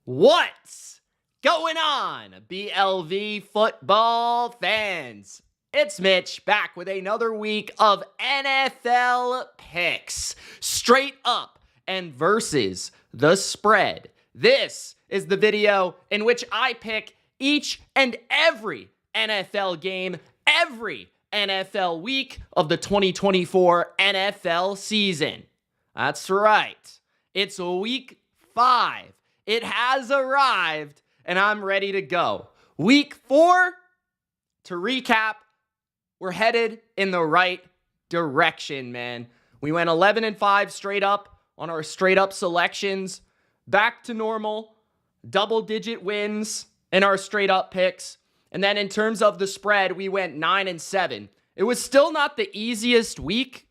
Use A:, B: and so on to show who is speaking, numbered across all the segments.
A: What's going on, BLV football fans? It's Mitch back with another week of NFL picks, straight up and versus the spread. This is the video in which I pick each and every NFL game, every NFL week of the 2024 NFL season. That's right. It's week 5. It has arrived, and I'm ready to go. Week 4, to recap, we're headed in the right direction, man. We went 11-5 straight up on our straight up selections. Back to normal, double-digit wins in our straight up picks. And then in terms of the spread, we went 9-7. It was still not the easiest week,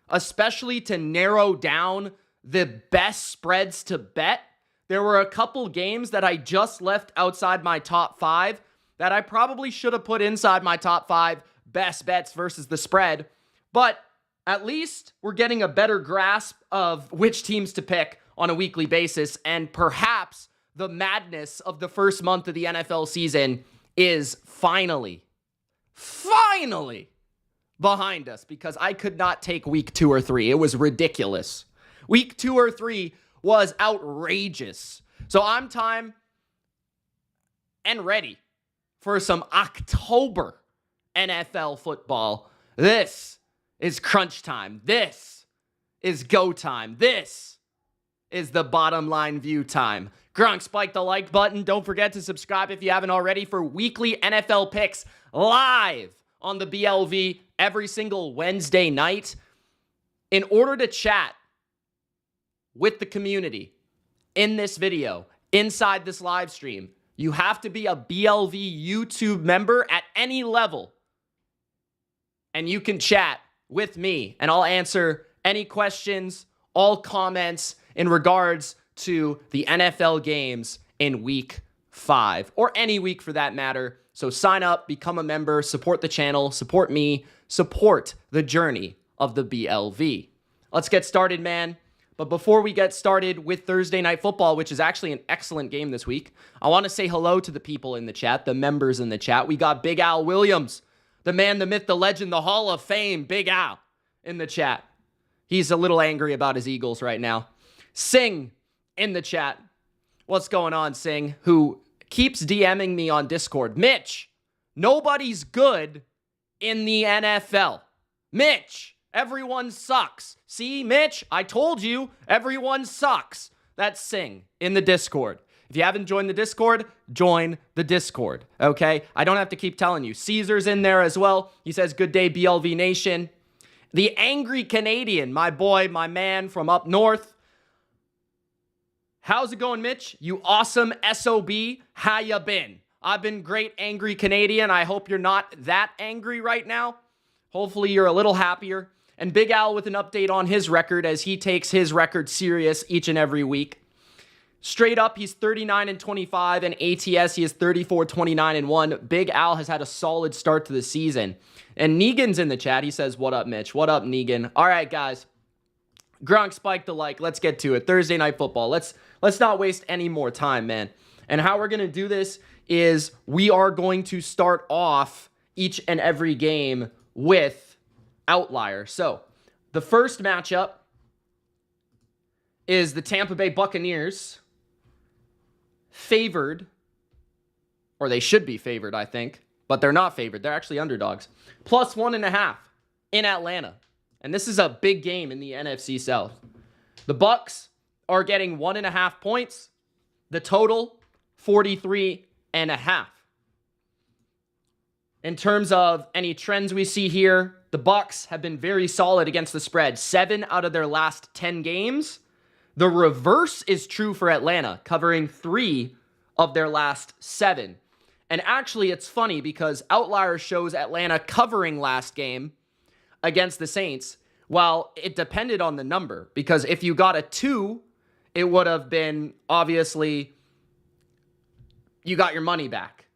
A: especially to narrow down the best spreads to bet. There were a couple games that I just left outside my top 5 that I probably should have put inside my top 5 best bets versus the spread. But at least we're getting a better grasp of which teams to pick on a weekly basis. And perhaps the madness of the first month of the NFL season is finally behind us, because I could not take week 2 or 3. It was ridiculous. Week 2 or 3 was outrageous. So I'm time and ready for some October NFL football. This is crunch time. This is go time. This is the bottom line view time. Grunk, spike the like button. Don't forget to subscribe if you haven't already for weekly NFL picks live on the BLV every single Wednesday night. In order to chat with the community in this video, inside this live stream, you have to be a BLV YouTube member at any level. And you can chat with me, and I'll answer any questions, all comments in regards to the NFL games in week 5, or any week for that matter. So sign up, become a member, support the channel, support me, support the journey of the BLV. Let's get started, man. But before we get started with Thursday Night Football, which is actually an excellent game this week, I want to say hello to the people in the chat, the members in the chat. We got Big Al Williams, the man, the myth, the legend, the Hall of Fame, Big Al, in the chat. He's a little angry about his Eagles right now. Sing in the chat. What's going on, Sing? Who keeps DMing me on Discord. Mitch, nobody's good in the NFL. Mitch, everyone sucks. See, Mitch, I told you, everyone sucks. That's Sing in the Discord. If you haven't joined the Discord, join the Discord, okay? I don't have to keep telling you. Caesar's in there as well. He says, good day, BLV Nation. The Angry Canadian, my boy, my man from up north. How's it going, Mitch? You awesome SOB. How ya been? I've been great, Angry Canadian. I hope you're not that angry right now. Hopefully you're a little happier. And Big Al with an update on his record as he takes his record serious each and every week. Straight up, he's 39-25, and ATS, he is 34-29-1. Big Al has had a solid start to the season. And Negan's in the chat. He says, what up, Mitch? What up, Negan? All right, guys. Gronk, spike the like. Let's get to it. Thursday Night Football. Let's not waste any more time, man. And how we're going to do this is we are going to start off each and every game with OUTLIER. So, the first matchup is the Tampa Bay Buccaneers, favored, or they should be favored, I think, but they're not favored. They're actually underdogs. Plus 1.5 in Atlanta. And this is a big game in the NFC South. The Bucs are getting 1.5 points. The total, 43.5. In terms of any trends we see here, the Bucs have been very solid against the spread. 7 out of their last 10 games. The reverse is true for Atlanta, covering 3 of their last 7. And actually, it's funny because OUTLIER shows Atlanta covering last game against the Saints. Well, it depended on the number, because if you got a 2, it would have been, obviously, you got your money back.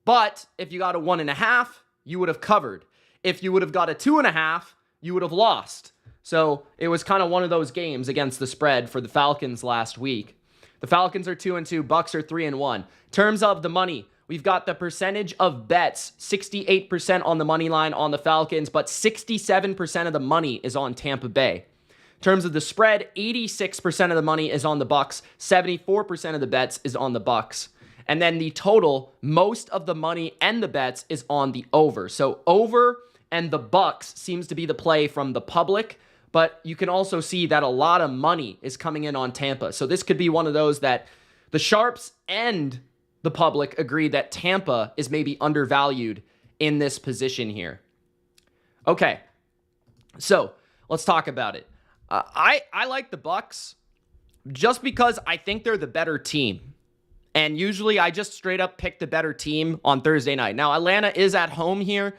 A: But if you got a 1.5, you would have covered. If you would have got a 2.5, you would have lost. So it was kind of one of those games against the spread for the Falcons last week. The Falcons are 2-2. Bucs are 3-1. In terms of the money, we've got the percentage of bets, 68% on the money line on the Falcons, but 67% of the money is on Tampa Bay. In terms of the spread, 86% of the money is on the Bucs, 74% of the bets is on the Bucs. And then the total, most of the money and the bets is on the over. So over and the Bucs seems to be the play from the public, but you can also see that a lot of money is coming in on Tampa. So this could be one of those that the sharps and the public agree that Tampa is maybe undervalued in this position here. Okay, so let's talk about it. I like the Bucs just because I think they're the better team. And usually I just straight up pick the better team on Thursday night. Now, Atlanta is at home here,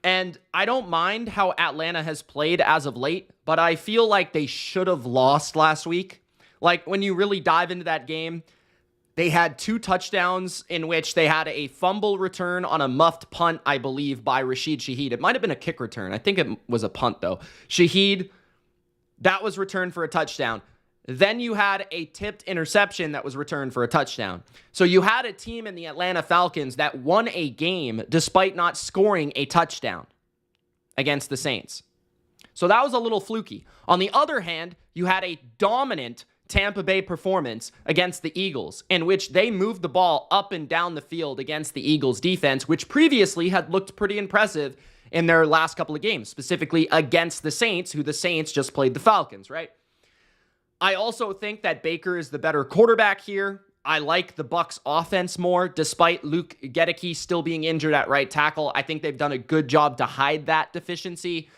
A: and I don't mind how Atlanta has played as of late, but I feel like they should have lost last week. Like, when you really dive into that game, they had 2 touchdowns in which they had a fumble return on a muffed punt, I believe, by Rashid Shaheed. It might have been a kick return. I think it was a punt, though. Shaheed, that was returned for a touchdown. Then you had a tipped interception that was returned for a touchdown. So you had a team in the Atlanta Falcons that won a game despite not scoring a touchdown against the Saints. So that was a little fluky. On the other hand, you had a dominant Tampa Bay performance against the Eagles, in which they moved the ball up and down the field against the Eagles defense, which previously had looked pretty impressive in their last couple of games, specifically against the Saints, who the Saints just played the Falcons, right? I also think that Baker is the better quarterback here. I like the Bucs offense more, despite Luke Gedeke still being injured at right tackle. I think they've done a good job to hide that deficiency.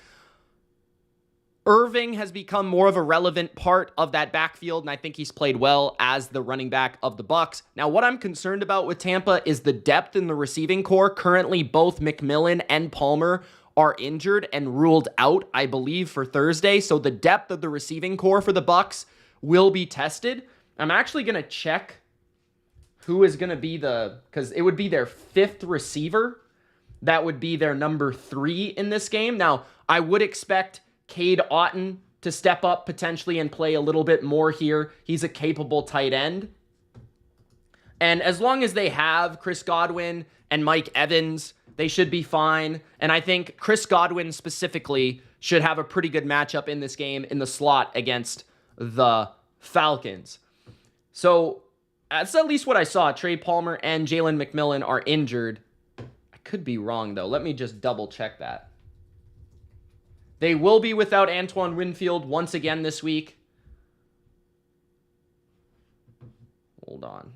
A: Irving has become more of a relevant part of that backfield, and I think he's played well as the running back of the Bucs. Now, what I'm concerned about with Tampa is the depth in the receiving core. Currently, both McMillan and Palmer are injured and ruled out, I believe, for Thursday. So the depth of the receiving core for the Bucs will be tested. I'm actually going to check who is going to be because it would be their 5th receiver. That would be their number 3 in this game. Now, I would expect Cade Otton to step up potentially and play a little bit more here. He's a capable tight end. And as long as they have Chris Godwin and Mike Evans, they should be fine. And I think Chris Godwin specifically should have a pretty good matchup in this game in the slot against the Falcons. So that's at least what I saw. Trey Palmer and Jalen McMillan are injured. I could be wrong, though. Let me just double check that. They will be without Antoine Winfield once again this week. Hold on.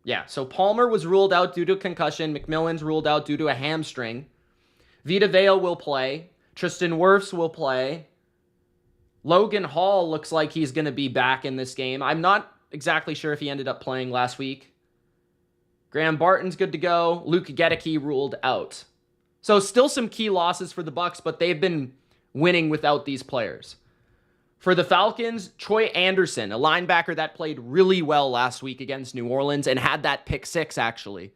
A: Yeah, so Palmer was ruled out due to concussion. McMillan's ruled out due to a hamstring. Vita Vea will play. Tristan Wirfs will play. Logan Hall looks like he's going to be back in this game. I'm not exactly sure if he ended up playing last week. Graham Barton's good to go. Luke Gedeke ruled out. So still some key losses for the Bucs, but they've been winning without these players. For the Falcons, Troy Anderson, a linebacker that played really well last week against New Orleans and had that pick 6, actually.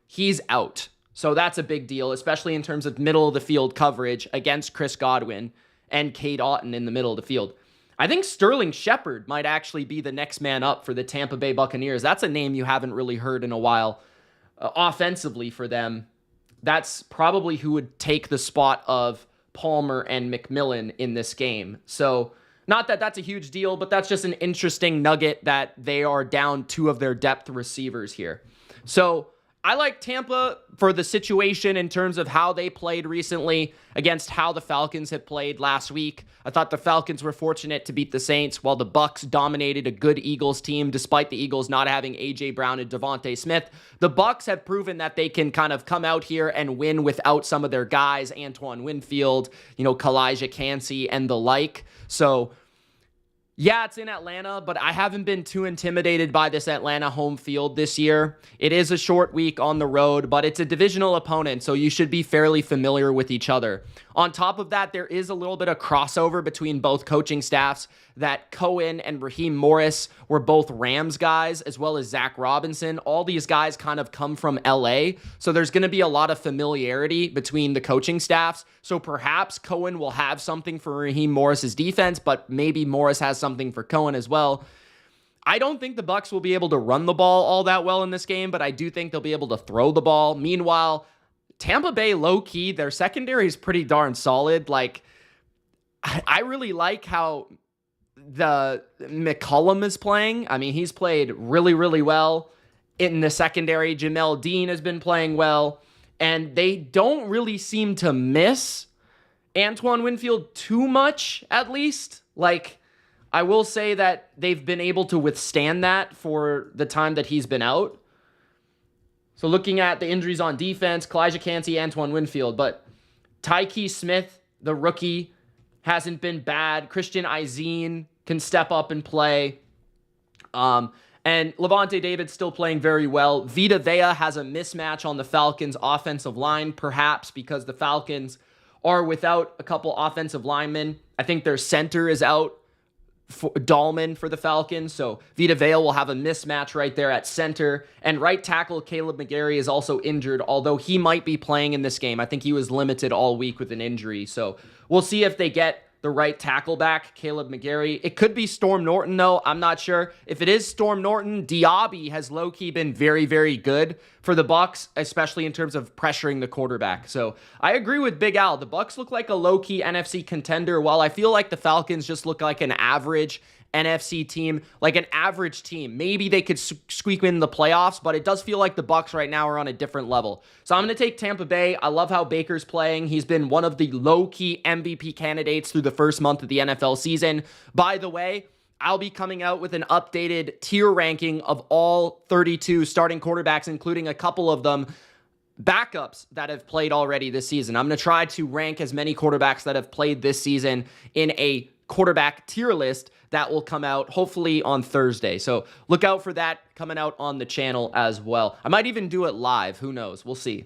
A: He's out. So that's a big deal, especially in terms of middle of the field coverage against Chris Godwin and Cade Otton in the middle of the field. I think Sterling Shepard might actually be the next man up for the Tampa Bay Buccaneers. That's a name you haven't really heard in a while offensively for them. That's probably who would take the spot of Palmer and McMillan in this game. So not that that's a huge deal, but that's just an interesting nugget that they are down 2 of their depth receivers here. So I like Tampa for the situation in terms of how they played recently against how the Falcons had played last week. I thought the Falcons were fortunate to beat the Saints while the Bucs dominated a good Eagles team despite the Eagles not having A.J. Brown and Devontae Smith. The Bucs have proven that they can kind of come out here and win without some of their guys, Antoine Winfield, Kalijah Kancey and the like. So yeah, it's in Atlanta, but I haven't been too intimidated by this Atlanta home field this year. It is a short week on the road, but it's a divisional opponent, so you should be fairly familiar with each other. On top of that, there is a little bit of crossover between both coaching staffs, that Cohen and Raheem Morris were both Rams guys, as well as Zach Robinson. All these guys kind of come from LA, so there's going to be a lot of familiarity between the coaching staffs. So perhaps Cohen will have something for Raheem Morris's defense, but maybe Morris has something for Cohen as well. I don't think the Bucs will be able to run the ball all that well in this game, but I do think they'll be able to throw the ball. Meanwhile, Tampa Bay, low-key, their secondary is pretty darn solid. Like, I really like how the McCollum is playing. I mean, he's played really, really well in the secondary. Jamel Dean has been playing well, and they don't really seem to miss Antoine Winfield too much, at least. Like, I will say that they've been able to withstand that for the time that he's been out. So looking at the injuries on defense, Kalijah Kancey, Antoine Winfield, but Tyke Smith, the rookie, hasn't been bad. Christian Izine can step up and play. And Levante David's still playing very well. Vita Vea has a mismatch on the Falcons' offensive line, perhaps because the Falcons are without a couple offensive linemen. I think their center is out, for Dahlman for the Falcons, so Vita Vea will have a mismatch right there at center. And right tackle Caleb McGarry is also injured, although he might be playing in this game. I think he was limited all week with an injury, so we'll see if they get the right tackle back, Caleb McGarry. It could be Storm Norton, though. I'm not sure. If it is Storm Norton, Diaby has low-key been very, very good for the Bucs, especially in terms of pressuring the quarterback. So I agree with Big Al. The Bucs look like a low-key NFC contender, while I feel like the Falcons just look like an average NFC team, like an average team. Maybe they could squeak in the playoffs, but it does feel like the Bucs right now are on a different level. So I'm going to take Tampa Bay. I love how Baker's playing. He's been one of the low-key MVP candidates through the first month of the NFL season. By the way, I'll be coming out with an updated tier ranking of all 32 starting quarterbacks, including a couple of them backups that have played already this season. I'm going to try to rank as many quarterbacks that have played this season in a quarterback tier list that will come out hopefully on Thursday. So look out for that coming out on the channel as well. I might even do it live. Who knows? We'll see.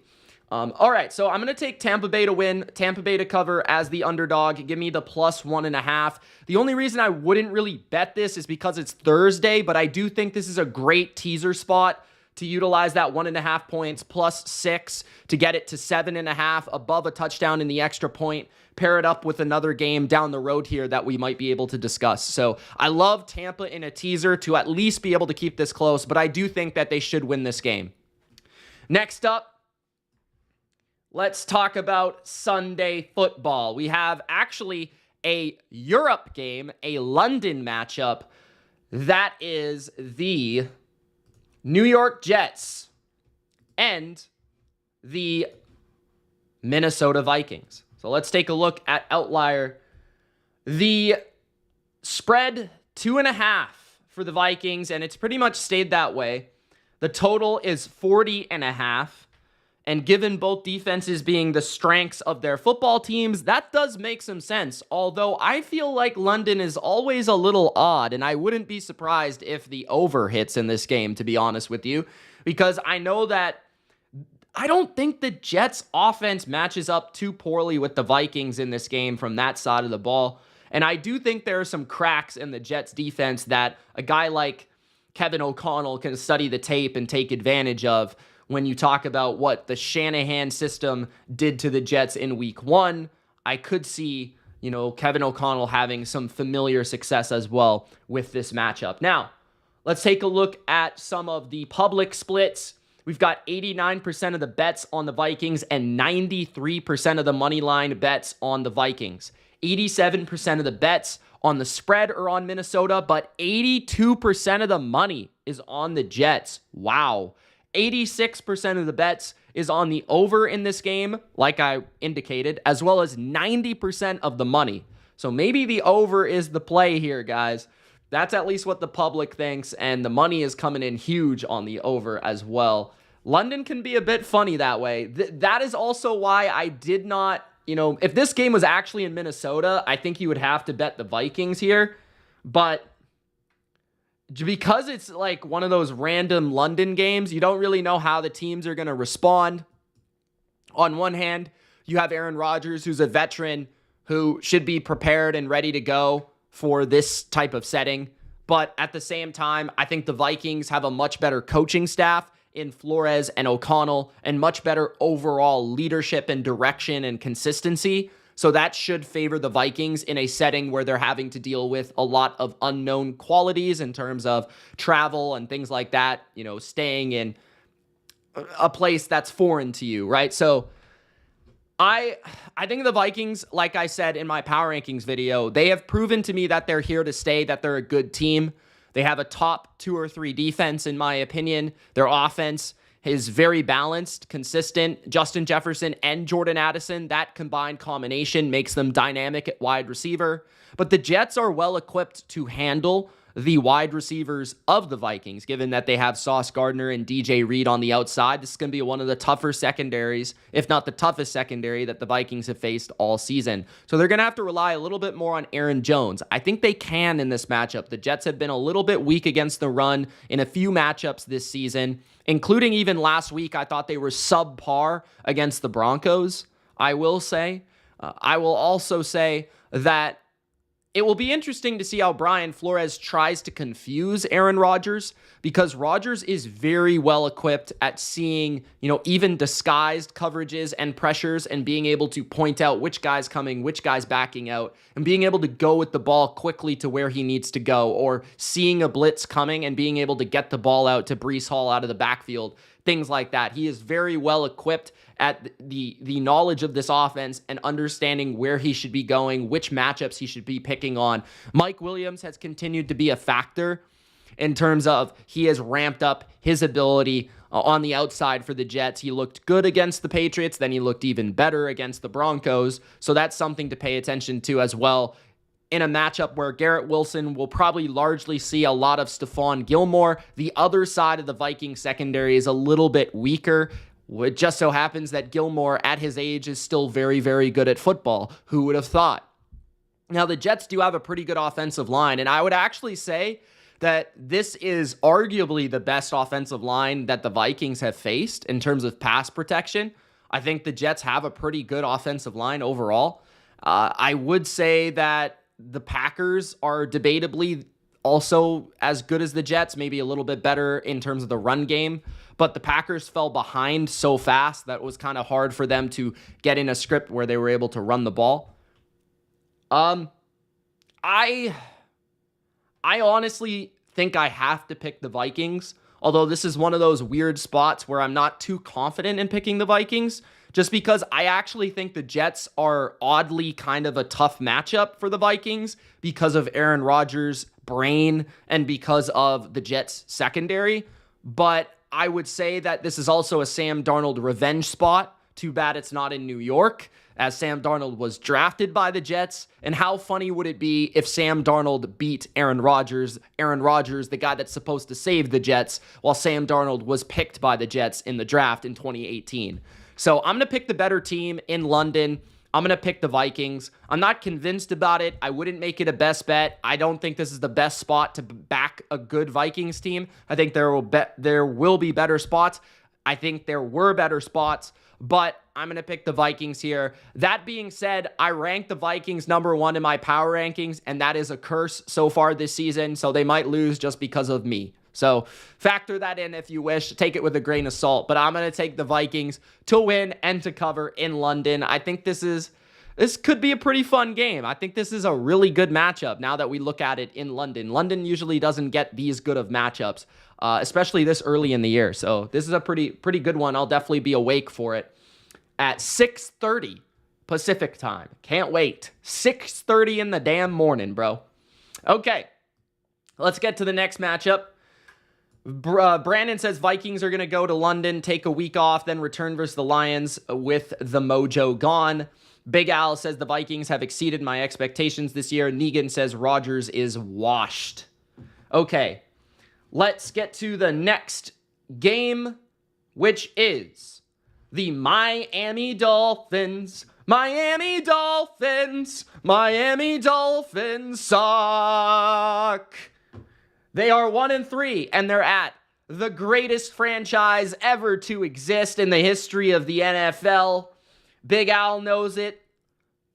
A: All right, so I'm going to take Tampa Bay to win, Tampa Bay to cover as the underdog. Give me the +1.5. The only reason I wouldn't really bet this is because it's Thursday, but I do think this is a great teaser spot to utilize that 1.5 points +6 to get it to 7.5 above a touchdown in the extra point. Pair it up with another game down the road here that we might be able to discuss. So I love Tampa in a teaser to at least be able to keep this close, but I do think that they should win this game. Next up, let's talk about Sunday football. We have actually a Europe game, a London matchup. That is the New York Jets and the Minnesota Vikings. So let's take a look at OUTLIER. The spread 2.5 for the Vikings, and it's pretty much stayed that way. The total is 40.5. And given both defenses being the strengths of their football teams, that does make some sense. Although I feel like London is always a little odd, and I wouldn't be surprised if the over hits in this game, to be honest with you, because I know that I don't think the Jets' offense matches up too poorly with the Vikings in this game from that side of the ball. And I do think there are some cracks in the Jets' defense that a guy like Kevin O'Connell can study the tape and take advantage of when you talk about what the Shanahan system did to the Jets in week 1. I could see, Kevin O'Connell having some familiar success as well with this matchup. Now, let's take a look at some of the public splits. We've got 89% of the bets on the Vikings and 93% of the money line bets on the Vikings. 87% of the bets on the spread are on Minnesota, but 82% of the money is on the Jets. Wow. 86% of the bets is on the over in this game, like I indicated, as well as 90% of the money. So maybe the over is the play here, guys. That's at least what the public thinks, and the money is coming in huge on the over as well. London can be a bit funny that way. That is also why I did not, if this game was actually in Minnesota, I think you would have to bet the Vikings here. But because it's like one of those random London games, you don't really know how the teams are going to respond. On one hand, you have Aaron Rodgers, who's a veteran who should be prepared and ready to go for this type of setting. But at the same time, I think the Vikings have a much better coaching staff in Flores and O'Connell and much better overall leadership and direction and consistency. So that should favor the Vikings in a setting where they're having to deal with a lot of unknown qualities in terms of travel and things like that, staying in a place that's foreign to you, right? So I think the Vikings, like I said in my power rankings video, they have proven to me that they're here to stay, that they're a good team. They have a top 2 or 3 defense, in my opinion. Their offense is very balanced, consistent. Justin Jefferson and Jordan Addison, that combined combination makes them dynamic at wide receiver. But the Jets are well equipped to handle the wide receivers of the Vikings, given that they have Sauce Gardner and DJ Reed on the outside. This is going to be one of the tougher secondaries, if not the toughest secondary that the Vikings have faced all season. So they're going to have to rely a little bit more on Aaron Jones. I think they can in this matchup. The Jets have been a little bit weak against the run in a few matchups this season, including even last week. I thought they were subpar against the Broncos, I will say. I will also say that it will be interesting to see how Brian Flores tries to confuse Aaron Rodgers, because Rodgers is very well equipped at seeing, even disguised coverages and pressures and being able to point out which guy's coming, which guy's backing out, and being able to go with the ball quickly to where he needs to go, or seeing a blitz coming and being able to get the ball out to Breece Hall out of the backfield, things like that. He is very well equipped at the knowledge of this offense and understanding where he should be going, which matchups he should be picking on. Mike Williams has continued to be a factor in terms of he has ramped up his ability on the outside for the Jets. He looked good against the Patriots, then he looked even better against the Broncos. So that's something to pay attention to as well, in a matchup where Garrett Wilson will probably largely see a lot of Stephon Gilmore. The other side of the Viking secondary is a little bit weaker. It just so happens that Gilmore, at his age, is still very, very good at football. Who would have thought? Now, the Jets do have a pretty good offensive line, and I would actually say that this is arguably the best offensive line that the Vikings have faced in terms of pass protection. I think the Jets have a pretty good offensive line overall. I would say that the Packers are debatably also as good as the Jets, maybe a little bit better in terms of the run game, but the Packers fell behind so fast that it was kind of hard for them to get in a script where they were able to run the ball. I honestly think I have to pick the Vikings, although this is one of those weird spots where I'm not too confident in picking the Vikings, just because I actually think the Jets are oddly kind of a tough matchup for the Vikings because of Aaron Rodgers' brain and because of the Jets' secondary. But I would say that this is also a Sam Darnold revenge spot. Too bad it's not in New York, as Sam Darnold was drafted by the Jets. And how funny would it be if Sam Darnold beat Aaron Rodgers? Aaron Rodgers, the guy that's supposed to save the Jets, while Sam Darnold was picked by the Jets in the draft in 2018. So I'm going to pick the better team in London. I'm going to pick the Vikings. I'm not convinced about it. I wouldn't make it a best bet. I don't think this is the best spot to back a good Vikings team. I think there will be better spots. I think there were better spots, but I'm going to pick the Vikings here. That being said, I rank the Vikings number 1 in my power rankings, and that is a curse so far this season, so they might lose just because of me. So factor that in if you wish. Take it with a grain of salt. But I'm going to take the Vikings to win and to cover in London. I think this could be a pretty fun game. I think this is a really good matchup now that we look at it in London. London usually doesn't get these good of matchups, especially this early in the year. So this is a pretty good one. I'll definitely be awake for it at 6:30 Pacific time. Can't wait. 6:30 in the damn morning, bro. Okay, let's get to the next matchup. Brandon says Vikings are going to go to London, take a week off, then return versus the Lions with the mojo gone. Big Al says the Vikings have exceeded my expectations this year. Negan says Rodgers is washed. Okay, let's get to the next game, which is the Miami Dolphins. Miami Dolphins suck. They are 1-3, and they're at the greatest franchise ever to exist in the history of the NFL. Big Al knows it.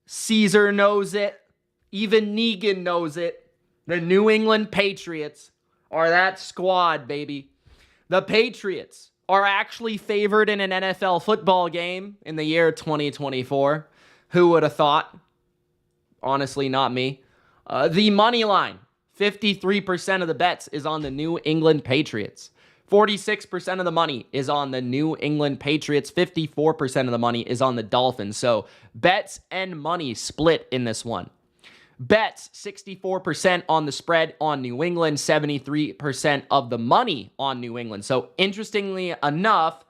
A: Caesar knows it. Even Negan knows it. The New England Patriots are that squad, baby. The Patriots are actually favored in an NFL football game in the year 2024. Who would have thought? Honestly, not me. The money line, 53% of the bets is on the New England Patriots. 46% of the money is on the New England Patriots. 54% of the money is on the Dolphins. So bets and money split in this one. Bets, 64% on the spread on New England, 73% of the money on New England. So interestingly enough,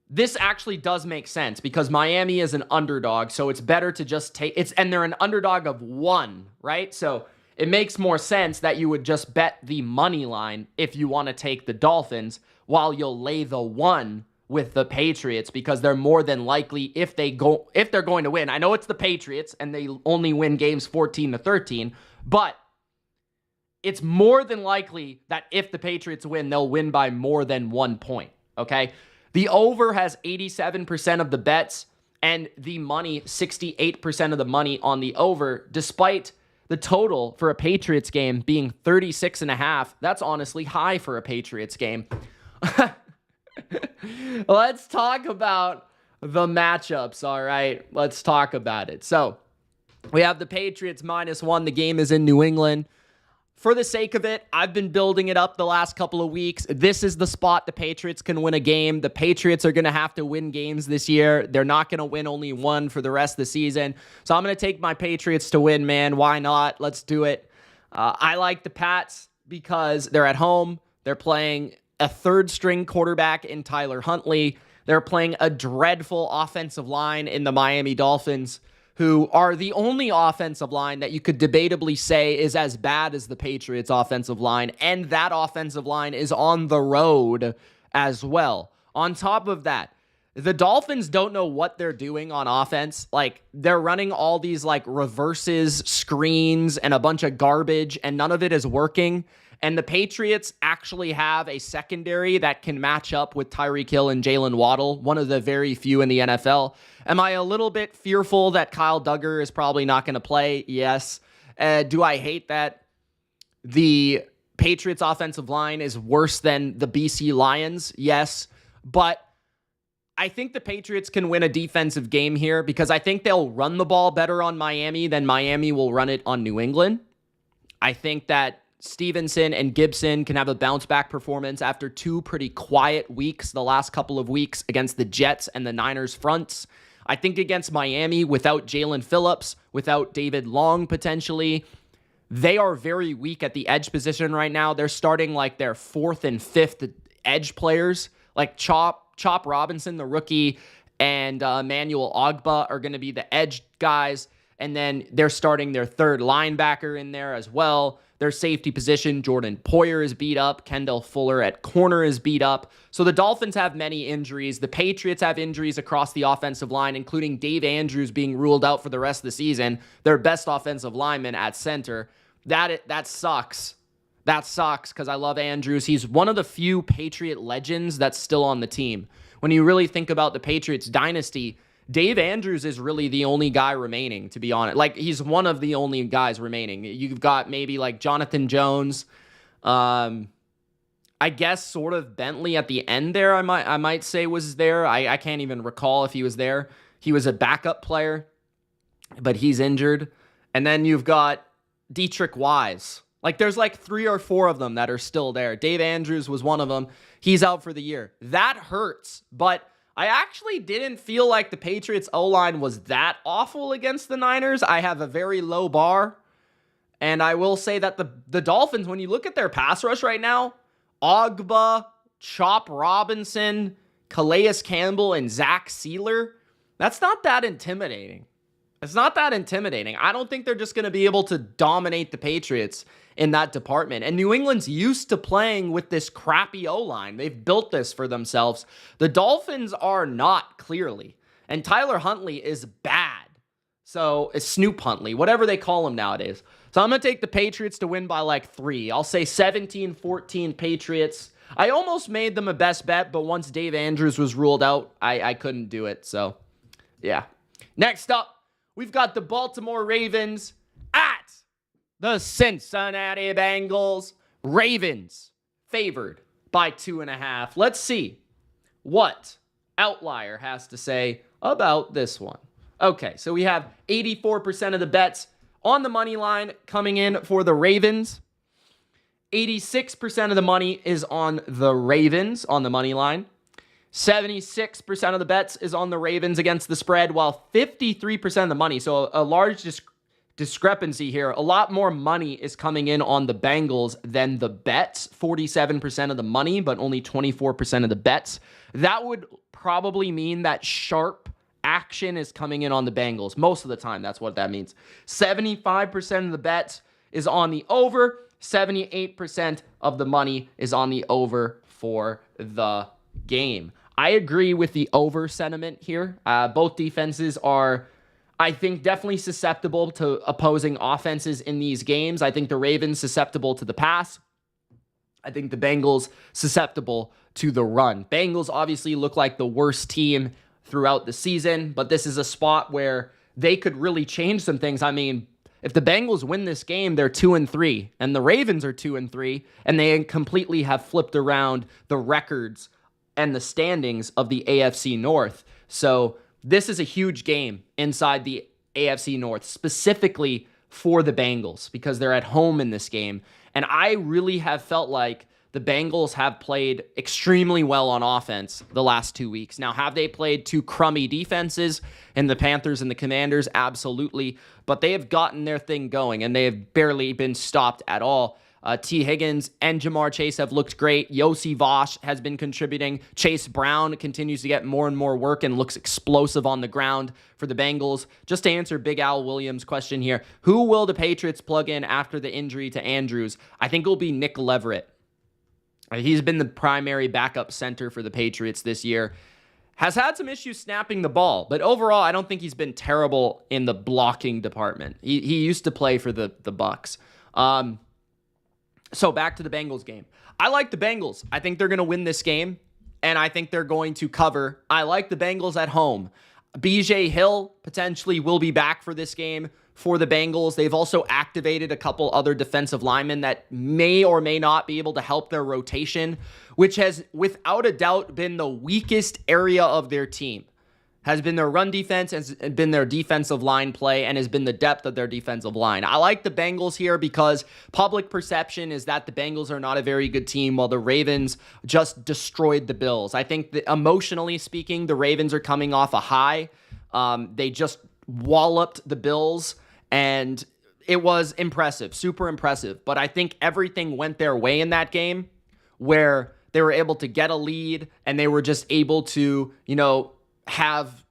A: this actually does make sense because Miami is an underdog, so it's better to just take it's and they're an underdog of 1, right? So it makes more sense that you would just bet the money line if you want to take the Dolphins while you'll lay the 1 with the Patriots because they're more than likely if they're going to win. I know it's the Patriots and they only win games 14-13, but it's more than likely that if the Patriots win, they'll win by more than 1 point, okay? The over has 87% of the bets and the money, 68% of the money on the over, despite the total for a Patriots game being 36.5. That's honestly high for a Patriots game. Let's talk about the matchups, all right? Let's talk about it. So we have the Patriots -1. The game is in New England. For the sake of it, I've been building it up the last couple of weeks. This is the spot the Patriots can win a game. The Patriots are going to have to win games this year. They're not going to win only one for the rest of the season. So I'm going to take my Patriots to win, man. Why not? Let's do it. I like the Pats because they're at home. They're playing a third-string quarterback in Tyler Huntley. They're playing a dreadful offensive line in the Miami Dolphins, who are the only offensive line that you could debatably say is as bad as the Patriots' offensive line, and that offensive line is on the road as well. On top of that, the Dolphins don't know what they're doing on offense. Like, they're running all these, like, reverses, screens, and a bunch of garbage, and none of it is working. And the Patriots actually have a secondary that can match up with Tyreek Hill and Jalen Waddle, one of the very few in the NFL. Am I a little bit fearful that Kyle Duggar is probably not going to play? Yes. Do I hate that the Patriots offensive line is worse than the BC Lions? Yes. But I think the Patriots can win a defensive game here because I think they'll run the ball better on Miami than Miami will run it on New England. I think that Stevenson and Gibson can have a bounce-back performance after 2 pretty quiet weeks, the last couple of weeks against the Jets and the Niners fronts. I think against Miami, without Jalen Phillips, without David Long potentially, they are very weak at the edge position right now. They're starting like their 4th and 5th edge players, like Chop Robinson, the rookie, and Emmanuel Ogbah are going to be the edge guys. And then they're starting their 3rd linebacker in there as well. Their safety position, Jordan Poyer is beat up. Kendall Fuller at corner is beat up. So the Dolphins have many injuries. The Patriots have injuries across the offensive line, including Dave Andrews being ruled out for the rest of the season, their best offensive lineman at center. That sucks. That sucks because I love Andrews. He's one of the few Patriot legends that's still on the team. When you really think about the Patriots dynasty, Dave Andrews is really the only guy remaining, to be honest. Like, he's one of the only guys remaining. You've got maybe, like, Jonathan Jones. I guess sort of Bentley at the end there, I might say was there. I can't even recall if he was there. He was a backup player, but he's injured. And then you've got Dietrich Wise. Like, there's like 3 or 4 of them that are still there. Dave Andrews was one of them. He's out for the year. That hurts, but I actually didn't feel like the Patriots O-line was that awful against the Niners. I have a very low bar. And I will say that the Dolphins, when you look at their pass rush right now, Ogbah, Chop Robinson, Calais Campbell, and Zach Sealer, that's not that intimidating. It's not that intimidating. I don't think they're just going to be able to dominate the Patriots in that department. And New England's used to playing with this crappy O-line. They've built this for themselves. The Dolphins are not, clearly. And Tyler Huntley is bad. So, it's Snoop Huntley, whatever they call him nowadays. So, I'm going to take the Patriots to win by like 3. I'll say 17-14 Patriots. I almost made them a best bet, but once Dave Andrews was ruled out, I couldn't do it. So, yeah. Next up, we've got the Baltimore Ravens at the Cincinnati Bengals. Ravens favored by 2.5. Let's see what Outlier has to say about this one. Okay, so we have 84% of the bets on the money line coming in for the Ravens. 86% of the money is on the Ravens on the money line. 76% of the bets is on the Ravens against the spread, while 53% of the money, so a large discrepancy here. A lot more money is coming in on the Bengals than the bets. 47% of the money, but only 24% of the bets. That would probably mean that sharp action is coming in on the Bengals. Most of the time, that's what that means. 75% of the bets is on the over. 78% of the money is on the over for the game. I agree with the over sentiment here. Both defenses are, I think, definitely susceptible to opposing offenses in these games. I think the Ravens susceptible to the pass. I think the Bengals susceptible to the run. Bengals obviously look like the worst team throughout the season, but this is a spot where they could really change some things. I mean, if the Bengals win this game, they're 2-3, and the Ravens are 2-3, and they completely have flipped around the records and the standings of the AFC North. So this is a huge game inside the AFC North, specifically for the Bengals, because they're at home in this game. And I really have felt like the Bengals have played extremely well on offense the last 2 weeks. Now, have they played two crummy defenses in the Panthers and the Commanders? Absolutely. But they have gotten their thing going, and they have barely been stopped at all. T. Higgins and Jamar Chase have looked great. Yossi Vosh has been contributing. Chase Brown continues to get more and more work and looks explosive on the ground for the Bengals. Just to answer Big Al Williams' question here, who will the Patriots plug in after the injury to Andrews? I think it'll be Nick Leverett. He's been the primary backup center for the Patriots this year. Has had some issues snapping the ball, but overall, I don't think he's been terrible in the blocking department. He used to play for the Bucs. So back to the Bengals game. I like the Bengals. I think they're going to win this game, and I think they're going to cover. I like the Bengals at home. BJ Hill potentially will be back for this game for the Bengals. They've also activated a couple other defensive linemen that may or may not be able to help their rotation, which has without a doubt been the weakest area of their team. Has been their run defense, has been their defensive line play, and has been the depth of their defensive line. I like the Bengals here because public perception is that the Bengals are not a very good team, while the Ravens just destroyed the Bills. I think that emotionally speaking, the Ravens are coming off a high. They just walloped the Bills, and it was impressive, super impressive. But I think everything went their way in that game, where they were able to get a lead, and they were just able to, have,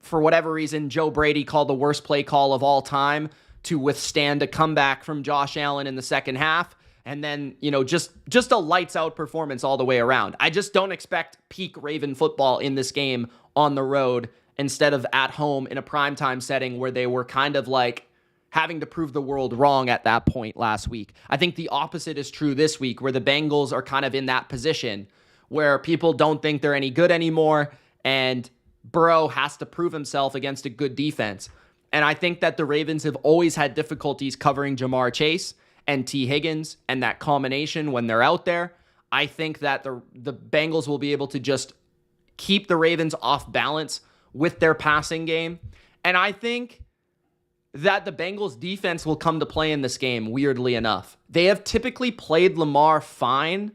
A: for whatever reason, Joe Brady called the worst play call of all time to withstand a comeback from Josh Allen in the second half. And then, just a lights out performance all the way around. I just don't expect peak Raven football in this game on the road instead of at home in a primetime setting where they were kind of like having to prove the world wrong at that point last week. I think the opposite is true this week, where the Bengals are kind of in that position where people don't think they're any good anymore, and Burrow has to prove himself against a good defense. And I think that the Ravens have always had difficulties covering Jamar Chase and T. Higgins, and that combination when they're out there. I think that the Bengals will be able to just keep the Ravens off balance with their passing game. And I think that the Bengals defense will come to play in this game, weirdly enough. They have typically played Lamar fine.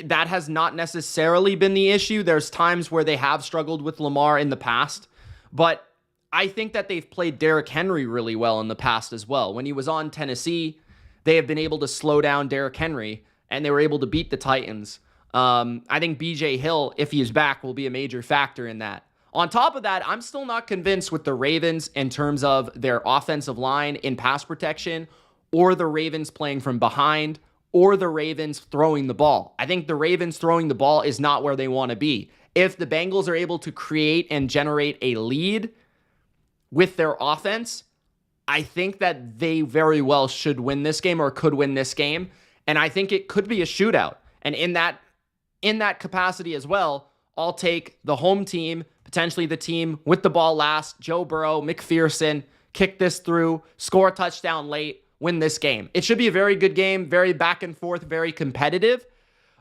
A: That has not necessarily been the issue. There's times where they have struggled with Lamar in the past, but I think that they've played Derrick Henry really well in the past as well. When he was on Tennessee, they have been able to slow down Derrick Henry, and they were able to beat the Titans. I think BJ Hill, if he is back, will be a major factor in that. On top of that, I'm still not convinced with the Ravens in terms of their offensive line in pass protection, or the Ravens playing from behind, or the Ravens throwing the ball. I think the Ravens throwing the ball is not where they want to be. If the Bengals are able to create and generate a lead with their offense, I think that they very well should win this game, or could win this game. And I think it could be a shootout. And in that capacity as well, I'll take the home team, potentially the team with the ball last, Joe Burrow, McPherson, kick this through, score a touchdown late, win this game. It should be a very good game, very back and forth, very competitive.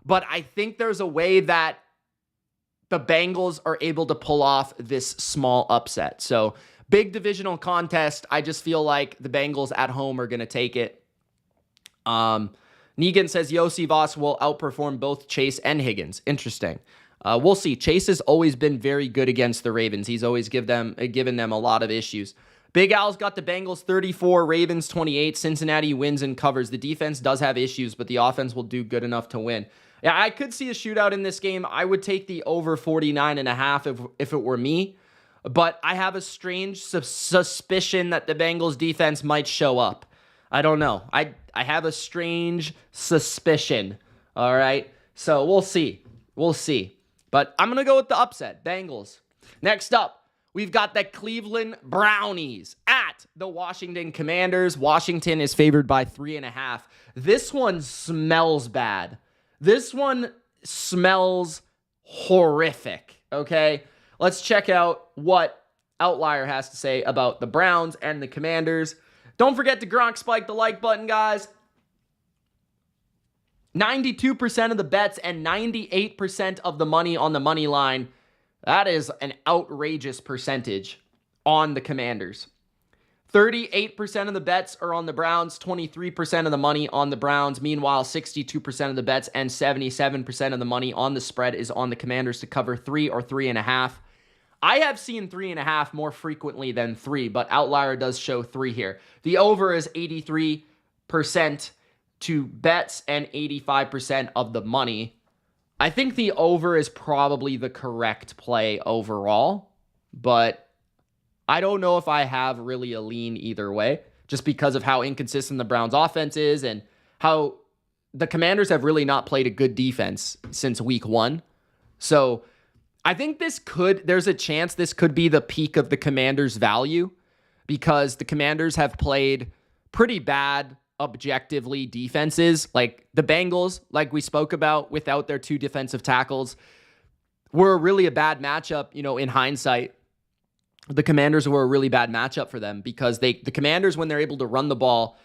A: But I think there's a way that the Bengals are able to pull off this small upset. So big divisional contest. I just feel like the Bengals at home are going to take it. Negan says Yossi Voss will outperform both Chase and Higgins. Interesting. We'll see. Chase has always been very good against the Ravens. He's always given them a lot of issues. Big Al's got the Bengals 34, Ravens 28. Cincinnati wins and covers. The defense does have issues, but the offense will do good enough to win. Yeah, I could see a shootout in this game. I would take the over 49.5 if it were me. But I have a strange suspicion that the Bengals defense might show up. I don't know. I have a strange suspicion. All right. So we'll see. We'll see. But I'm going to go with the upset. Bengals. Next up, we've got the Cleveland Brownies at the Washington Commanders. Washington is favored by 3.5. This one smells bad. This one smells horrific. Okay. Let's check out what Outlier has to say about the Browns and the Commanders. Don't forget to Gronk spike the like button, guys. 92% of the bets and 98% of the money on the money line. That is an outrageous percentage on the Commanders. 38% of the bets are on the Browns, 23% of the money on the Browns. Meanwhile, 62% of the bets and 77% of the money on the spread is on the Commanders to cover 3 or 3.5. I have seen 3.5 more frequently than 3, but Outlier does show 3 here. The over is 83% to bets and 85% of the money. I think the over is probably the correct play overall, but I don't know if I have really a lean either way, just because of how inconsistent the Browns offense is and how the Commanders have really not played a good defense since week 1. So I think there's a chance this could be the peak of the Commanders' value, because the Commanders have played pretty bad objectively defenses. Like the Bengals, like we spoke about, without their 2 defensive tackles, were really a bad matchup, in hindsight. The Commanders were a really bad matchup for them because the Commanders, when they're able to run the ball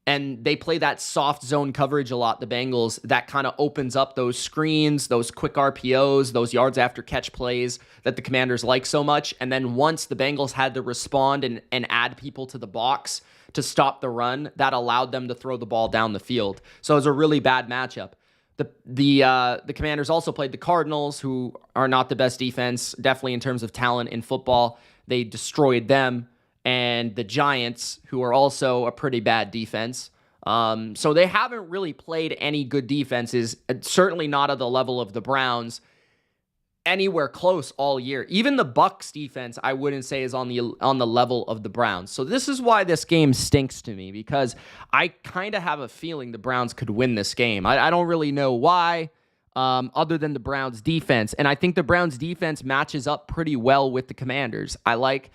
A: and they play that soft zone coverage a lot, the Bengals, that kind of opens up those screens, those quick RPOs, those yards after catch plays that the Commanders like so much. And then once the Bengals had to respond and add people to the box to stop the run, that allowed them to throw the ball down the field. So it was a really bad matchup. The Commanders also played the Cardinals, who are not the best defense, definitely in terms of talent in football. They destroyed them. And the Giants, who are also a pretty bad defense. So they haven't really played any good defenses, certainly not at the level of the Browns, anywhere close all year. Even the Bucs defense, I wouldn't say, is on the level of the Browns. So this is why this game stinks to me, because I kind of have a feeling the Browns could win this game. I don't really know why, other than the Browns defense. And I think the Browns defense matches up pretty well with the Commanders. I like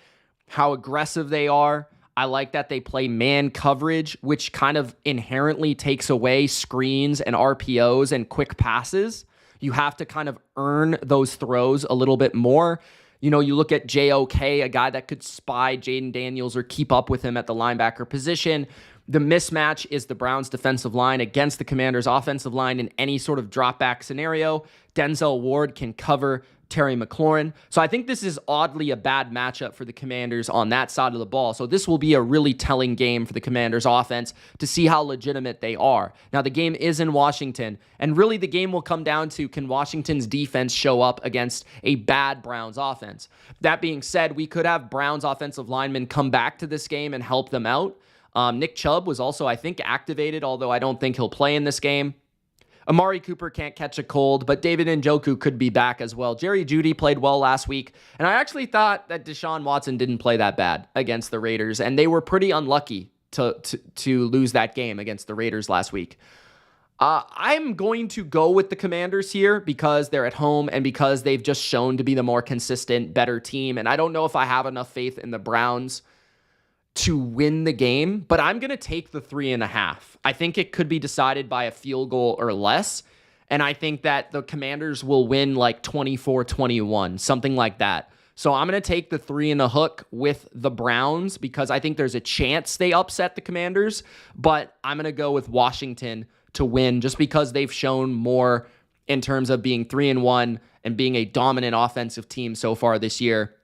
A: how aggressive they are. I like that they play man coverage, which kind of inherently takes away screens and RPOs and quick passes. You have to kind of earn those throws a little bit more. You look at JOK, a guy that could spy Jaden Daniels or keep up with him at the linebacker position. The mismatch is the Browns' defensive line against the Commanders' offensive line in any sort of drop back scenario. Denzel Ward can cover Terry McLaurin. So I think this is oddly a bad matchup for the Commanders on that side of the ball. So this will be a really telling game for the Commanders offense to see how legitimate they are. Now the game is in Washington, and really the game will come down to, can Washington's defense show up against a bad Browns offense? That being said, we could have Browns offensive linemen come back to this game and help them out. Nick Chubb was also, I think, activated, although I don't think he'll play in this game. Amari Cooper can't catch a cold, but David Njoku could be back as well. Jerry Jeudy played well last week, and I actually thought that Deshaun Watson didn't play that bad against the Raiders, and they were pretty unlucky to lose that game against the Raiders last week. I'm going to go with the Commanders here because they're at home and because they've just shown to be the more consistent, better team, and I don't know if I have enough faith in the Browns to win the game, but I'm going to take the 3.5. I think it could be decided by a field goal or less, and I think that the Commanders will win like 24-21, something like that. So I'm going to take the 3 and a hook with the Browns because I think there's a chance they upset the Commanders, but I'm going to go with Washington to win just because they've shown more in terms of being 3-1 and being a dominant offensive team so far this year.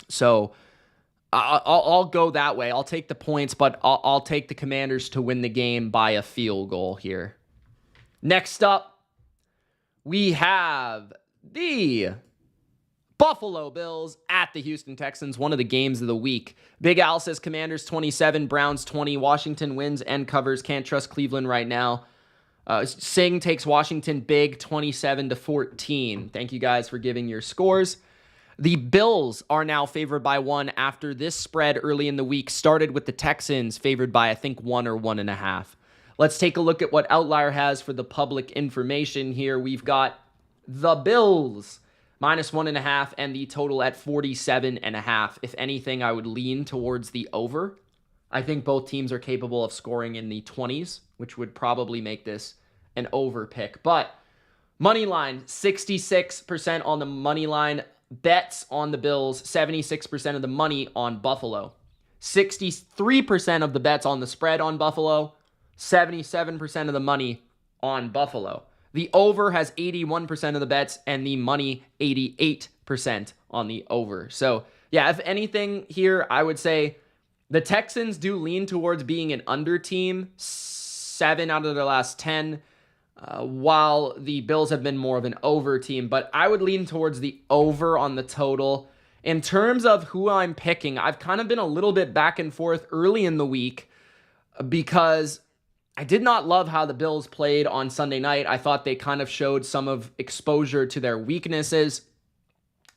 A: So I'll go that way. I'll take the points, but I'll take the Commanders to win the game by a field goal here. Next up, we have the Buffalo Bills at the Houston Texans, one of the games of the week. Big Al says Commanders 27, Browns 20. Washington wins and covers. Can't trust Cleveland right now. Singh takes Washington big, 27-14. Thank you guys for giving your scores. The Bills are now favored by 1 after this spread early in the week started with the Texans favored by, I think, 1 or 1.5. Let's take a look at what Outlier has for the public information here. We've got the Bills -1.5 and the total at 47.5. If anything, I would lean towards the over. I think both teams are capable of scoring in the 20s, which would probably make this an over pick. But money line, 66% on the money line. Bets on the Bills, 76% of the money on Buffalo. 63% of the bets on the spread on Buffalo. 77% of the money on Buffalo. The over has 81% of the bets and the money 88% on the over. So, yeah, if anything here, I would say the Texans do lean towards being an under team, 7 out of their last 10, while the Bills have been more of an over team. But I would lean towards the over on the total. In terms of who I'm picking, I've kind of been a little bit back and forth early in the week because I did not love how the Bills played on Sunday night. I thought they kind of showed some of exposure to their weaknesses.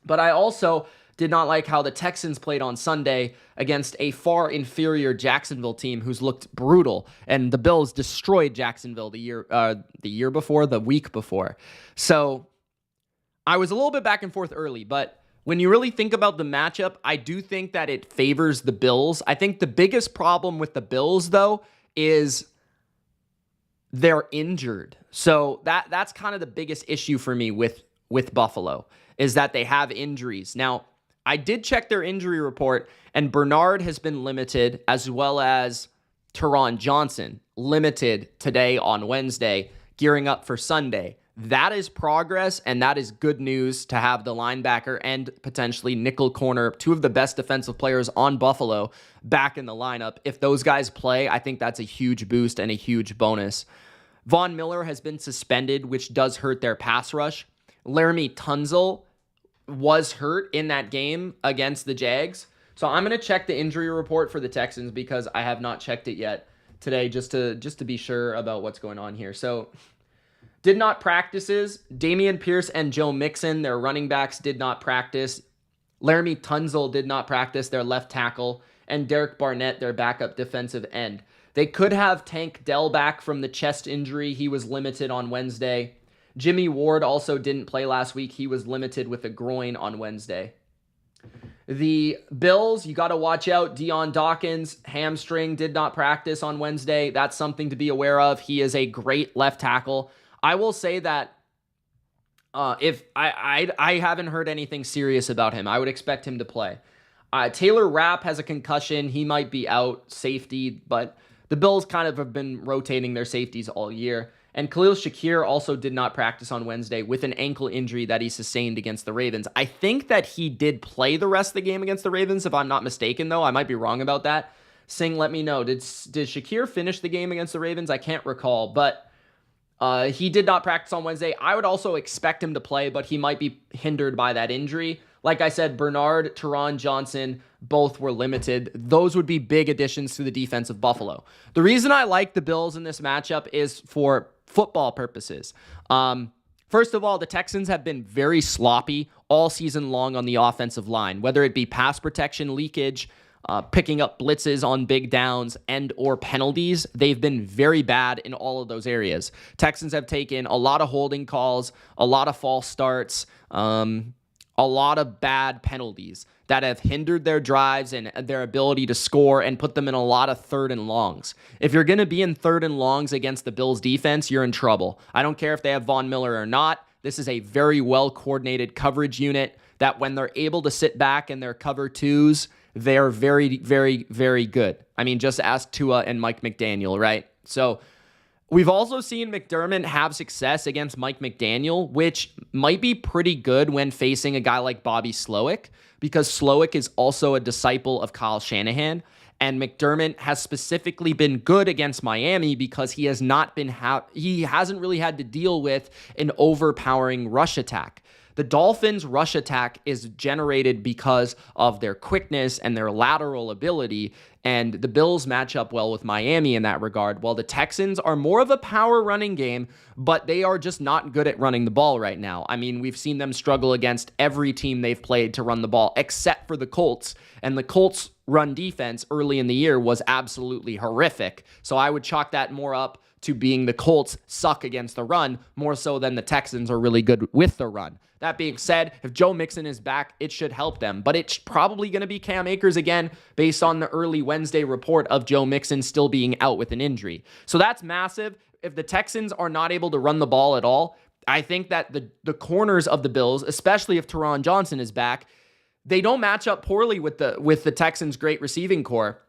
A: But I also did not like how the Texans played on Sunday against a far inferior Jacksonville team who's looked brutal. And the Bills destroyed Jacksonville the week before. So I was a little bit back and forth early, but when you really think about the matchup, I do think that it favors the Bills. I think the biggest problem with the Bills, though, is they're injured. So that's kind of the biggest issue for me with Buffalo, is that they have injuries. Now, I did check their injury report, and Bernard has been limited, as well as Teron Johnson, limited today on Wednesday, gearing up for Sunday. That is progress, and that is good news to have the linebacker and potentially nickel corner, two of the best defensive players on Buffalo, back in the lineup. If those guys play, I think that's a huge boost and a huge bonus. Von Miller has been suspended, which does hurt their pass rush. Laramie Tunsil was hurt in that game against the Jags. So I'm going to check the injury report for the Texans because I have not checked it yet today just to be sure about what's going on here. So did not practices. Damian Pierce and Joe Mixon, their running backs, did not practice. Laramie Tunsil did not practice, their left tackle. And Derek Barnett, their backup defensive end. They could have Tank Dell back from the chest injury. He was limited on Wednesday. Jimmy Ward also didn't play last week. He was limited with a groin on Wednesday. The Bills, you got to watch out. Deion Dawkins, hamstring, did not practice on Wednesday. That's something to be aware of. He is a great left tackle. I will say that if I haven't heard anything serious about him, I would expect him to play. Taylor Rapp has a concussion. He might be out, safety, but the Bills kind of have been rotating their safeties all year. And Khalil Shakir also did not practice on Wednesday with an ankle injury that he sustained against the Ravens. I think that he did play the rest of the game against the Ravens, if I'm not mistaken, though. I might be wrong about that. Singh, let me know. Did Shakir finish the game against the Ravens? I can't recall, but he did not practice on Wednesday. I would also expect him to play, but he might be hindered by that injury. Like I said, Bernard, Teron Johnson, both were limited. Those would be big additions to the defense of Buffalo. The reason I like the Bills in this matchup is for football purposes. First of all, the Texans have been very sloppy all season long on the offensive line, whether it be pass protection leakage, picking up blitzes on big downs, and or penalties. They've been very bad in all of those areas. Texans have taken a lot of holding calls, a lot of false starts, a lot of bad penalties that have hindered their drives and their ability to score and put them in a lot of third and longs. If you're going to be in third and longs against the Bills defense, you're in trouble. I don't care if they have Von Miller or not. This is a very well-coordinated coverage unit that when they're able to sit back in their cover twos, they're very, very, very good. I mean, just ask Tua and Mike McDaniel, right? So We've also seen McDermott have success against Mike McDaniel, which might be pretty good when facing a guy like Bobby Slowick, because Slowick is also a disciple of Kyle Shanahan. And McDermott has specifically been good against Miami because he has not been he hasn't really had to deal with an overpowering rush attack. The Dolphins' rush attack is generated because of their quickness and their lateral ability, and the Bills match up well with Miami in that regard, while the Texans are more of a power running game, but they are just not good at running the ball right now. I mean, we've seen them struggle against every team they've played to run the ball, except for the Colts, and the Colts' run defense early in the year was absolutely horrific, so I would chalk that more up to being the Colts suck against the run, more so than the Texans are really good with the run. That being said, if Joe Mixon is back, it should help them. But it's probably going to be Cam Akers again based on the early Wednesday report of Joe Mixon still being out with an injury. So that's massive. If the Texans are not able to run the ball at all, I think that the corners of the Bills, especially if Teron Johnson is back, they don't match up poorly with the Texans' great receiving core.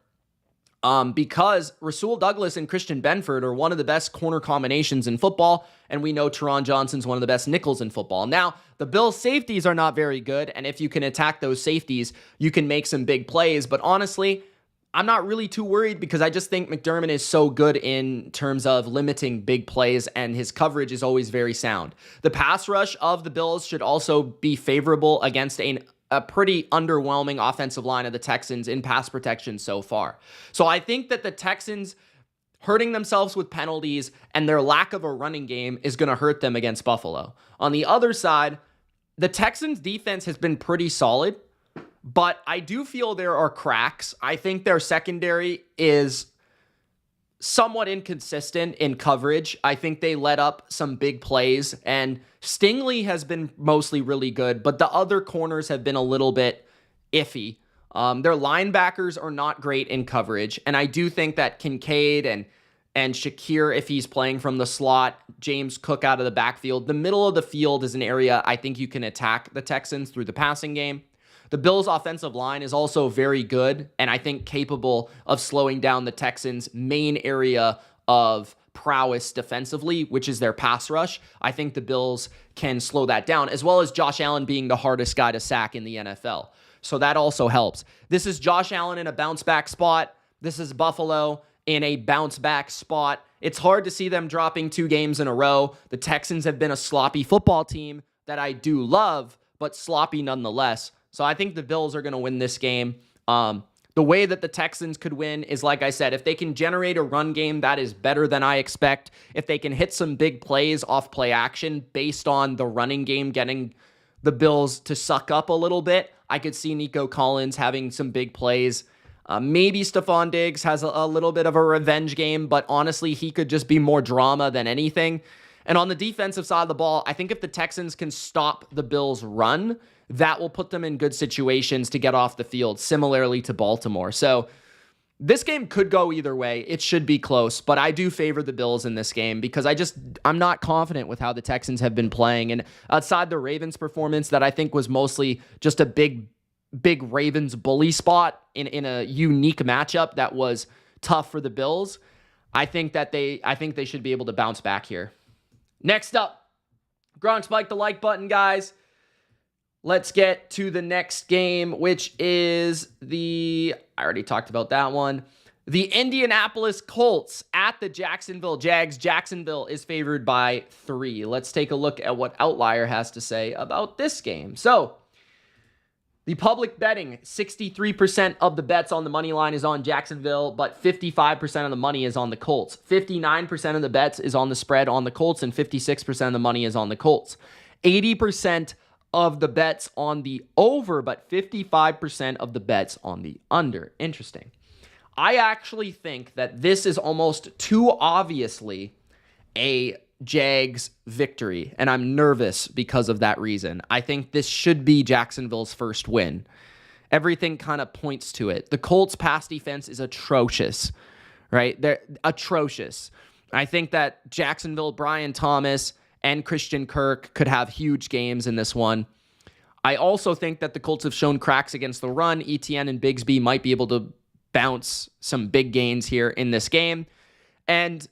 A: Because Rasul Douglas and Christian Benford are one of the best corner combinations in football, and we know Teron Johnson's one of the best nickels in football. Now, the Bills' safeties are not very good, and if you can attack those safeties, you can make some big plays, but honestly, I'm not really too worried because I just think McDermott is so good in terms of limiting big plays, and his coverage is always very sound. The pass rush of the Bills should also be favorable against a pretty underwhelming offensive line of the Texans in pass protection so far. So I think that the Texans hurting themselves with penalties and their lack of a running game is going to hurt them against Buffalo. On the other side, the Texans defense has been pretty solid, but I do feel there are cracks. I think their secondary is somewhat inconsistent in coverage. I think they let up some big plays, and Stingley has been mostly really good, but the other corners have been a little bit iffy. Their linebackers are not great in coverage, and I do think that Kincaid and Shakir, if he's playing from the slot, James Cook out of the backfield, the middle of the field is an area I think you can attack the Texans through the passing game. The Bills' offensive line is also very good, and I think capable of slowing down the Texans' main area of prowess defensively, which is their pass rush. I think the Bills can slow that down, as well as Josh Allen being the hardest guy to sack in the NFL. So that also helps. This is Josh Allen in a bounce-back spot. This is Buffalo in a bounce-back spot. It's hard to see them dropping 2 games in a row. The Texans have been a sloppy football team that I do love, but sloppy nonetheless. So I think the Bills are going to win this game. The way that the Texans could win is, like I said, if they can generate a run game that is better than I expect, if they can hit some big plays off play action based on the running game getting the Bills to suck up a little bit, I could see Nico Collins having some big plays. Maybe Stephon Diggs has a little bit of a revenge game, but honestly, he could just be more drama than anything. And on the defensive side of the ball, I think if the Texans can stop the Bills' run, that will put them in good situations to get off the field, similarly to Baltimore. So this game could go either way. It should be close, but I do favor the Bills in this game because I'm not confident with how the Texans have been playing. And outside the Ravens performance that I think was mostly just a big Ravens bully spot in a unique matchup that was tough for the Bills, I think they should be able to bounce back here. Next up, Gronk spike the like button, guys. Let's get to the next game, which is I already talked about that one. The Indianapolis Colts at the Jacksonville Jags. Jacksonville is favored by 3. Let's take a look at what Outlier has to say about this game. So, the public betting, 63% of the bets on the money line is on Jacksonville, but 55% of the money is on the Colts. 59% of the bets is on the spread on the Colts, and 56% of the money is on the Colts. 80% of the bets on the over, but 55% of the bets on the under. Interesting. I actually think that this is almost too obviously a Jags victory, and I'm nervous because of that reason. I think this should be Jacksonville's first win. Everything kind of points to it. The Colts' pass defense is atrocious, right? They're atrocious. I think that Jacksonville, Brian Thomas, and Christian Kirk could have huge games in this one. I also think that the Colts have shown cracks against the run. Etienne and Bigsby might be able to bounce some big gains here in this game. And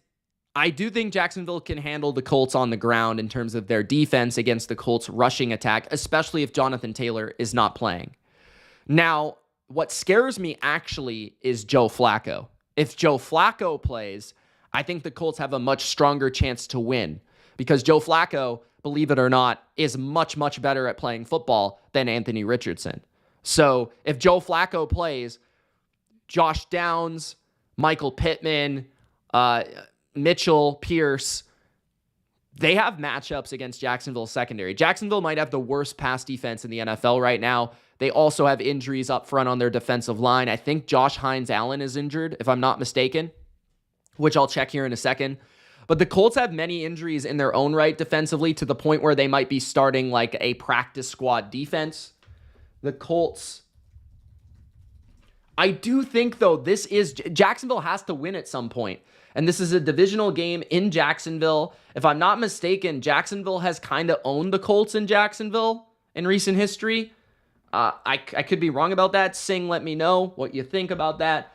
A: I do think Jacksonville can handle the Colts on the ground in terms of their defense against the Colts' rushing attack, especially if Jonathan Taylor is not playing. Now, what scares me actually is Joe Flacco. If Joe Flacco plays, I think the Colts have a much stronger chance to win because Joe Flacco, believe it or not, is much, much better at playing football than Anthony Richardson. So if Joe Flacco plays, Josh Downs, Michael Pittman, Mitchell, Pierce, they have matchups against Jacksonville's secondary. Jacksonville might have the worst pass defense in the NFL right now. They also have injuries up front on their defensive line. I think Josh Hines-Allen is injured, if I'm not mistaken, which I'll check here in a second. But the Colts have many injuries in their own right defensively to the point where they might be starting like a practice squad defense. The Colts, I do think, though, Jacksonville has to win at some point. And this is a divisional game in Jacksonville. If I'm not mistaken, Jacksonville has kind of owned the Colts in Jacksonville in recent history. I could be wrong about that. Sing, let me know what you think about that.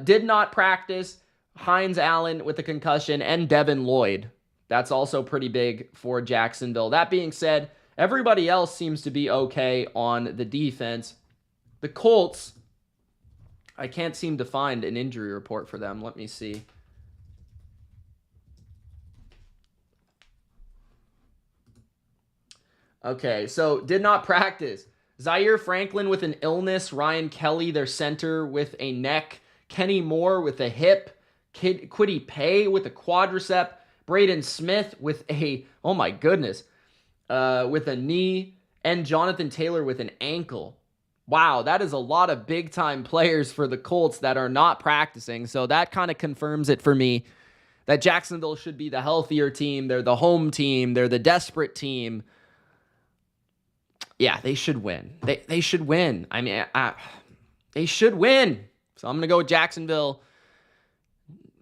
A: Did not practice. Hines-Allen with a concussion and Devin Lloyd. That's also pretty big for Jacksonville. That being said, everybody else seems to be okay on the defense. The Colts, I can't seem to find an injury report for them. Let me see. Okay, so did not practice. Zaire Franklin with an illness. Ryan Kelly, their center, with a neck. Kenny Moore with a hip. Kwity Paye with a quadricep. Braden Smith with a, oh my goodness, with a knee. And Jonathan Taylor with an ankle. Wow, that is a lot of big-time players for the Colts that are not practicing. So that kind of confirms it for me that Jacksonville should be the healthier team. They're the home team. They're the desperate team. Yeah, they should win. They should win. I mean, they should win. So I'm going to go with Jacksonville.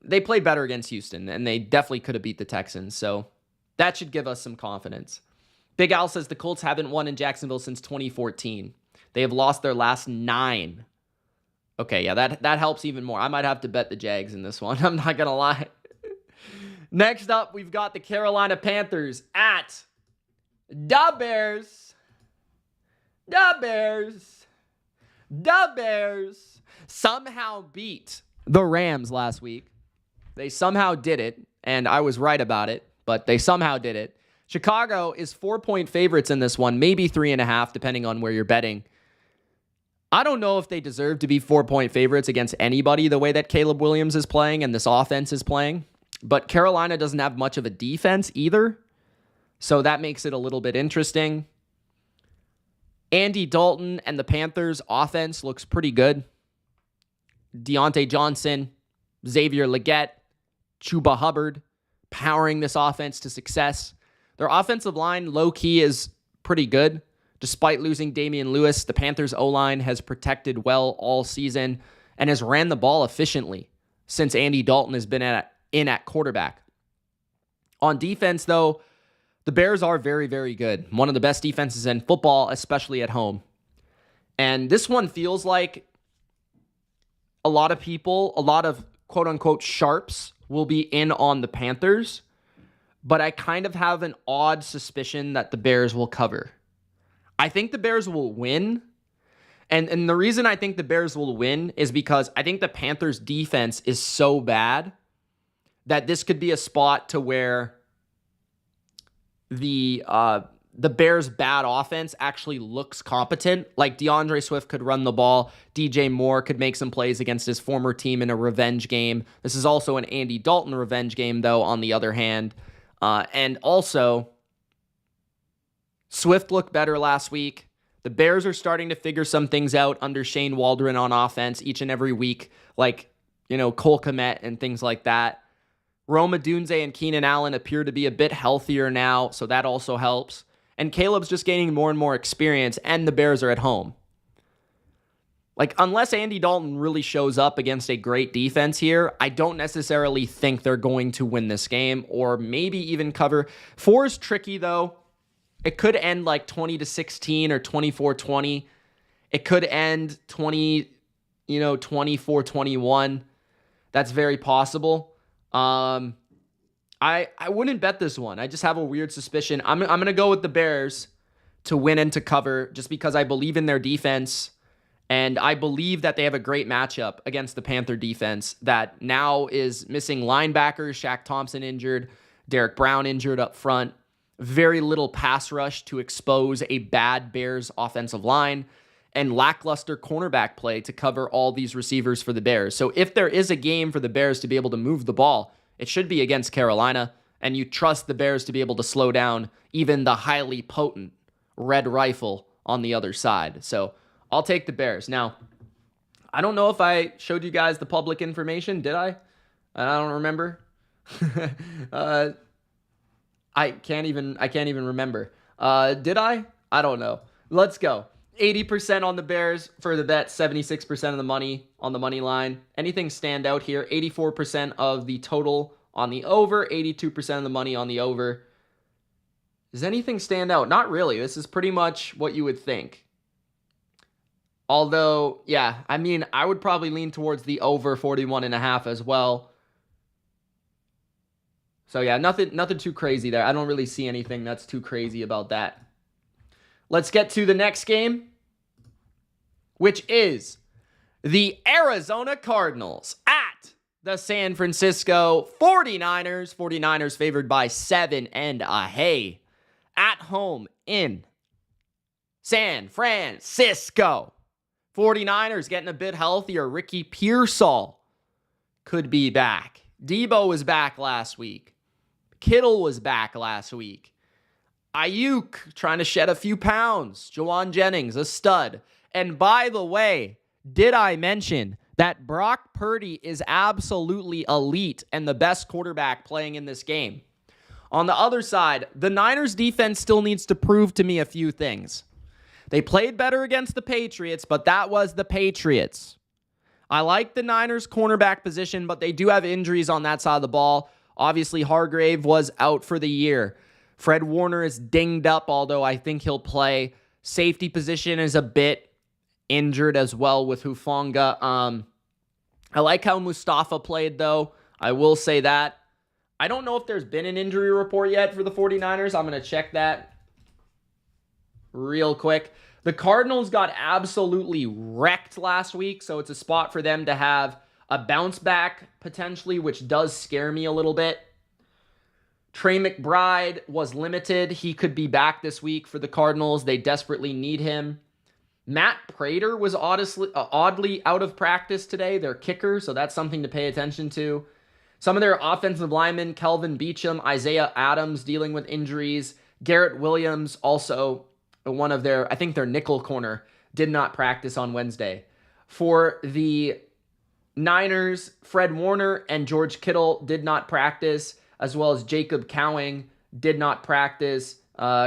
A: They played better against Houston, and they definitely could have beat the Texans. So that should give us some confidence. Big Al says the Colts haven't won in Jacksonville since 2014. They have lost their last 9. Okay, yeah, that helps even more. I might have to bet the Jags in this one. I'm not going to lie. Next up, we've got the Carolina Panthers at the Bears. The Bears somehow beat the Rams last week. They somehow did it, and I was right about it, but they somehow did it. Chicago is 4-point favorites in this one, maybe 3.5, depending on where you're betting. I don't know if they deserve to be 4-point favorites against anybody the way that Caleb Williams is playing and this offense is playing, but Carolina doesn't have much of a defense either, so that makes it a little bit interesting. Andy Dalton and the Panthers' offense looks pretty good. Deontay Johnson, Xavier Legette, Chuba Hubbard powering this offense to success. Their offensive line, low-key, is pretty good. Despite losing Damian Lewis, the Panthers' O-line has protected well all season and has ran the ball efficiently since Andy Dalton has been in at quarterback. On defense, though, the Bears are very, very good. One of the best defenses in football, especially at home. And this one feels like a lot of people, a lot of quote-unquote sharps will be in on the Panthers, but I kind of have an odd suspicion that the Bears will cover. I think the Bears will win, and the reason I think the Bears will win is because I think the Panthers' defense is so bad that this could be a spot to where the Bears' bad offense actually looks competent. Like DeAndre Swift could run the ball. DJ Moore could make some plays against his former team in a revenge game. This is also an Andy Dalton revenge game, though, on the other hand. And also, Swift looked better last week. The Bears are starting to figure some things out under Shane Waldron on offense each and every week, like, Cole Kmet and things like that. Rome Odunze and Keenan Allen appear to be a bit healthier now, so that also helps. And Caleb's just gaining more and more experience, and the Bears are at home. Like, unless Andy Dalton really shows up against a great defense here, I don't necessarily think they're going to win this game, or maybe even cover. 4 is tricky, though. It could end like 20-16 or 24-20. It could end 24-21. That's very possible. I wouldn't bet this one. I just have a weird suspicion. I'm going to go with the Bears to win and to cover just because I believe in their defense. And I believe that they have a great matchup against the Panther defense that now is missing linebackers, Shaq Thompson injured, Derek Brown injured up front. Very little pass rush to expose a bad Bears offensive line, and lackluster cornerback play to cover all these receivers for the Bears. So if there is a game for the Bears to be able to move the ball, it should be against Carolina, and you trust the Bears to be able to slow down even the highly potent Red Rifle on the other side. So I'll take the Bears. Now, I don't know if I showed you guys the public information. Did I? I don't remember. I can't even remember. Did I? I don't know. Let's go. 80% on the Bears for the bet, 76% of the money on the money line. Anything stand out here? 84% of the total on the over, 82% of the money on the over. Does anything stand out? Not really. This is pretty much what you would think. Although, yeah, I mean, I would probably lean towards the over 41.5 as well. So yeah, nothing too crazy there. I don't really see anything that's too crazy about that. Let's get to the next game, which is the Arizona Cardinals at the San Francisco 49ers. 49ers favored by 7.5 at home in San Francisco. 49ers getting a bit healthier. Ricky Pearsall could be back. Debo was back last week. Kittle was back last week. Ayuk trying to shed a few pounds. Jawan Jennings, a stud. And by the way, did I mention that Brock Purdy is absolutely elite and the best quarterback playing in this game? On the other side, the Niners defense still needs to prove to me a few things. They played better against the Patriots, but that was the Patriots. I like the Niners cornerback position, but they do have injuries on that side of the ball. Obviously, Hargrave was out for the year. Fred Warner is dinged up, although I think he'll play. Safety position is a bit injured as well with Hufanga. I like how Mustafa played, though. I will say that. I don't know if there's been an injury report yet for the 49ers. I'm going to check that real quick. The Cardinals got absolutely wrecked last week, so it's a spot for them to have a bounce back potentially, which does scare me a little bit. Trey McBride was limited. He could be back this week for the Cardinals. They desperately need him. Matt Prater was oddly out of practice today, their kicker, so that's something to pay attention to. Some of their offensive linemen, Kelvin Beachum, Isaiah Adams, dealing with injuries. Garrett Williams, also one of their, I think their nickel corner, did not practice on Wednesday. For the Niners, Fred Warner and George Kittle did not practice, as well as Jacob Cowing did not practice.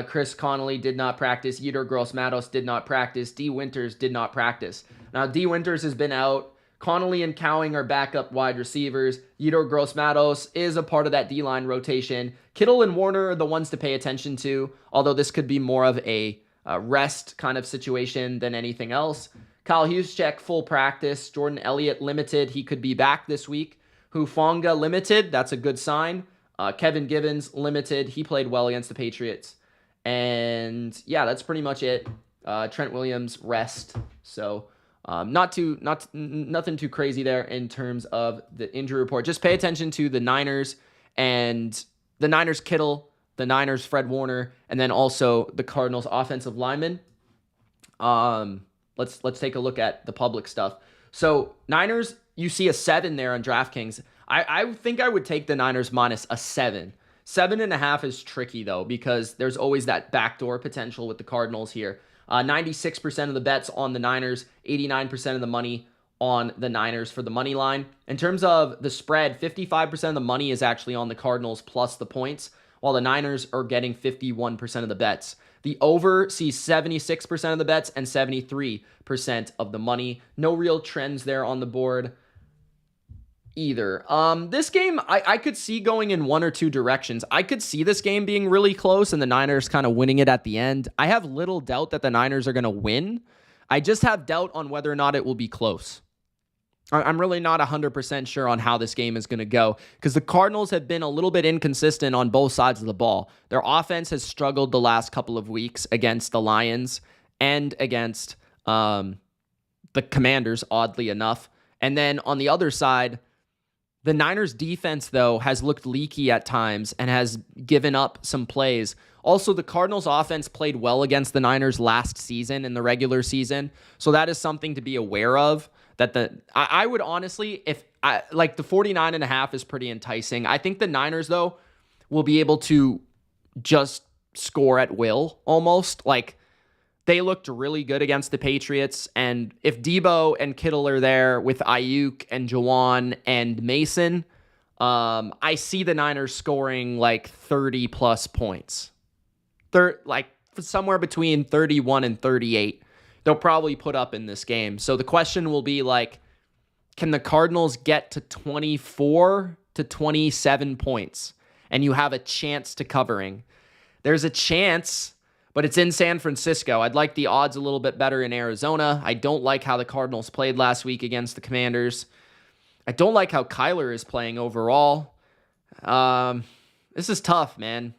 A: Chris Connolly did not practice. Yetur Gross-Matos did not practice. D. Winters did not practice. Now, D. Winters has been out. Connolly and Cowing are backup wide receivers. Yetur Gross-Matos is a part of that D-line rotation. Kittle and Warner are the ones to pay attention to, although this could be more of a rest kind of situation than anything else. Kyle Juszczyk, full practice. Jordan Elliott, limited. He could be back this week. Hufanga, limited. That's a good sign. Kevin Givens, limited. He played well against the Patriots. And yeah, that's pretty much it. Trent Williams, rest. So nothing too crazy there in terms of the injury report. Just pay attention to the Niners and the Niners Kittle, the Niners Fred Warner, and then also the Cardinals offensive linemen. Let's take a look at the public stuff. So Niners, you see a 7 there on DraftKings. I think I would take the Niners minus a 7. 7.5 is tricky, though, because there's always that backdoor potential with the Cardinals here. 96% of the bets on the Niners, 89% of the money on the Niners for the money line. In terms of the spread, 55% of the money is actually on the Cardinals plus the points, while the Niners are getting 51% of the bets. The over sees 76% of the bets and 73% of the money. No real trends there on the board either. This game, I could see going in one or two directions. I could see this game being really close and the Niners kind of winning it at the end. I have little doubt that the Niners are going to win. I just have doubt on whether or not it will be close. I'm really not 100% sure on how this game is going to go because the Cardinals have been a little bit inconsistent on both sides of the ball. Their offense has struggled the last couple of weeks against the Lions and against the Commanders, oddly enough. And then on the other side, the Niners defense, though, has looked leaky at times and has given up some plays. Also, the Cardinals offense played well against the Niners last season in the regular season. So that is something to be aware of. I would honestly, the 49.5 is pretty enticing. I think the Niners, though, will be able to just score at will almost. Like, they looked really good against the Patriots, and if Debo and Kittle are there with Ayuk and Juwan and Mason, I see the Niners scoring like 30-plus points. Somewhere between 31 and 38. They'll probably put up in this game. So the question will be like, can the Cardinals get to 24 to 27 points? And you have a chance to covering. There's a chance, but it's in San Francisco. I'd like the odds a little bit better in Arizona. I don't like how the Cardinals played last week against the Commanders. I don't like how Kyler is playing overall. This is tough, man.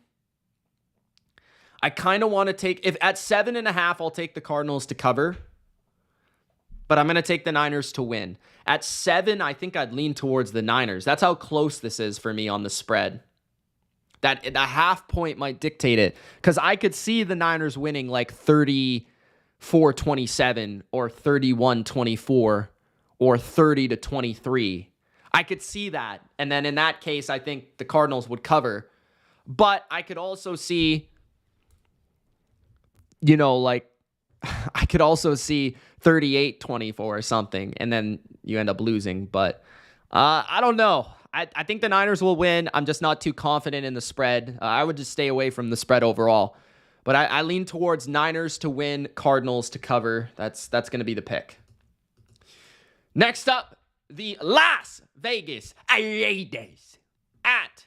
A: I kind of want to take, if at 7.5, I'll take the Cardinals to cover, but I'm going to take the Niners to win. At 7, I think I'd lean towards the Niners. That's how close this is for me on the spread. That a half point might dictate it, because I could see the Niners winning like 34-27 or 31-24 or 30-23. I could see that. And then in that case, I think the Cardinals would cover. But I could also see, I could also see 38-24 or something, and then you end up losing. But I don't know. I think the Niners will win. I'm just not too confident in the spread. I would just stay away from the spread overall. But I lean towards Niners to win, Cardinals to cover. That's going to be the pick. Next up, the Las Vegas Raiders at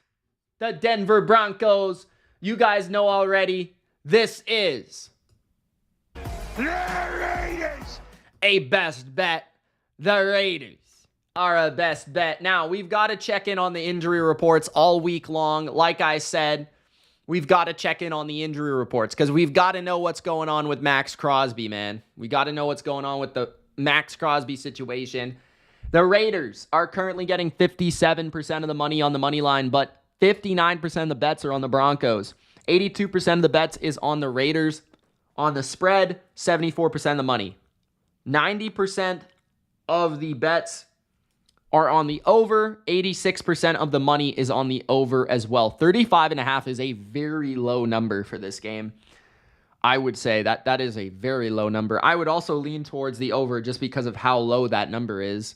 A: the Denver Broncos. You guys know already, this is the Raiders. A best bet. The Raiders are a best bet. Now, we've got to check in on the injury reports all week long. Like I said, we've got to check in on the injury reports because we've got to know what's going on with Max Crosby, man. We got to know what's going on with the Max Crosby situation. The Raiders are currently getting 57% of the money on the money line, but 59% of the bets are on the Broncos. 82% of the bets is on the Raiders. On the spread, 74% of the money. 90% of the bets are on the over. 86% of the money is on the over as well. 35.5 is a very low number for this game. I would say that is a very low number. I would also lean towards the over just because of how low that number is.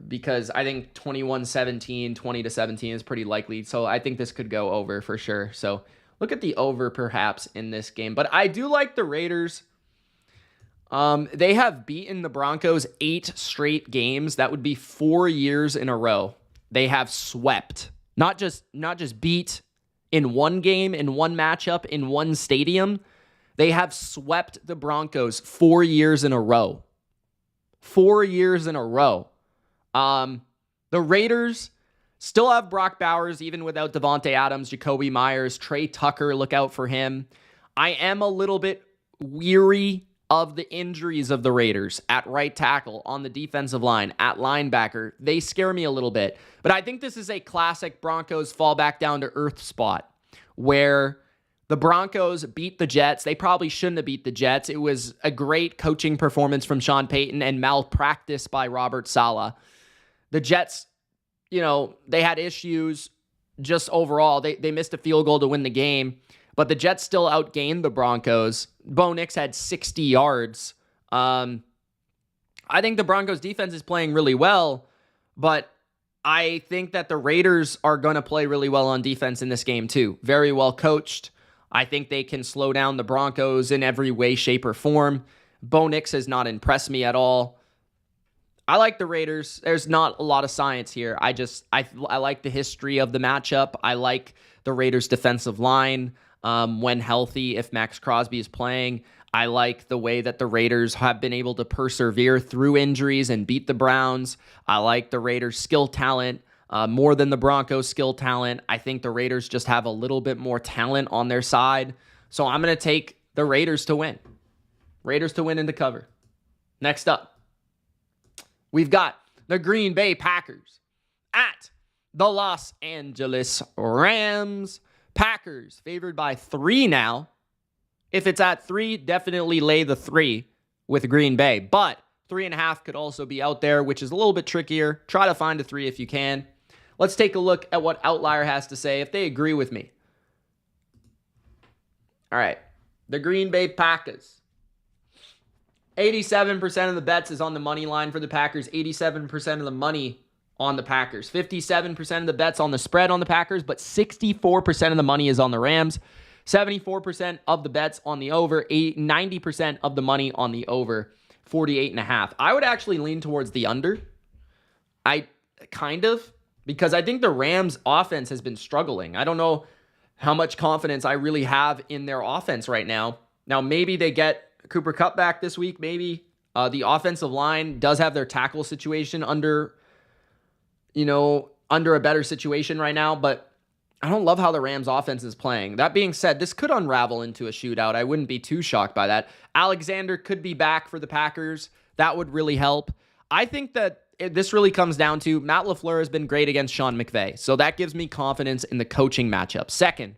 A: Because I think 21-17, 20-17 is pretty likely. So I think this could go over for sure. So look at the over perhaps in this game. But I do like the Raiders. They have beaten the Broncos 8 straight games. That would be 4 years in a row. They have swept. Not just beat in one game, in one matchup, in one stadium. They have swept the Broncos 4 years in a row. 4 years in a row. The Raiders still have Brock Bowers, even without Devontae Adams, Jacoby Myers, Trey Tucker. Look out for him. I am a little bit weary of the injuries of the Raiders at right tackle, on the defensive line, at linebacker. They scare me a little bit. But I think this is a classic Broncos fall back down to earth spot where the Broncos beat the Jets. They probably shouldn't have beat the Jets. It was a great coaching performance from Sean Payton and malpractice by Robert Saleh. The Jets, they had issues just overall. They missed a field goal to win the game, but the Jets still outgained the Broncos. Bo Nix had 60 yards. I think the Broncos defense is playing really well, but I think that the Raiders are going to play really well on defense in this game too. Very well coached. I think they can slow down the Broncos in every way, shape, or form. Bo Nix has not impressed me at all. I like the Raiders. There's not a lot of science here. I like the history of the matchup. I like the Raiders' defensive line when healthy, if Max Crosby is playing. I like the way that the Raiders have been able to persevere through injuries and beat the Browns. I like the Raiders' skill talent more than the Broncos' skill talent. I think the Raiders just have a little bit more talent on their side. So I'm going to take the Raiders to win. Raiders to win and to cover. Next up, we've got the Green Bay Packers at the Los Angeles Rams. Packers favored by 3 now. If it's at 3, definitely lay the 3 with Green Bay. But 3.5 could also be out there, which is a little bit trickier. Try to find a 3 if you can. Let's take a look at what OUTLIER has to say, if they agree with me. All right. The Green Bay Packers. 87% of the bets is on the money line for the Packers. 87% of the money on the Packers. 57% of the bets on the spread on the Packers, but 64% of the money is on the Rams. 74% of the bets on the over, 90% of the money on the over, 48.5. I would actually lean towards the under. Because I think the Rams offense has been struggling. I don't know how much confidence I really have in their offense right now. Now, maybe they get Cooper Kupp back this week. Maybe the offensive line does have their tackle situation under a better situation right now, but I don't love how the Rams offense is playing. That being said, this could unravel into a shootout. I wouldn't be too shocked by that. Alexander could be back for the Packers. That would really help. I think that this really comes down to Matt LaFleur has been great against Sean McVay, so that gives me confidence in the coaching matchup. Second,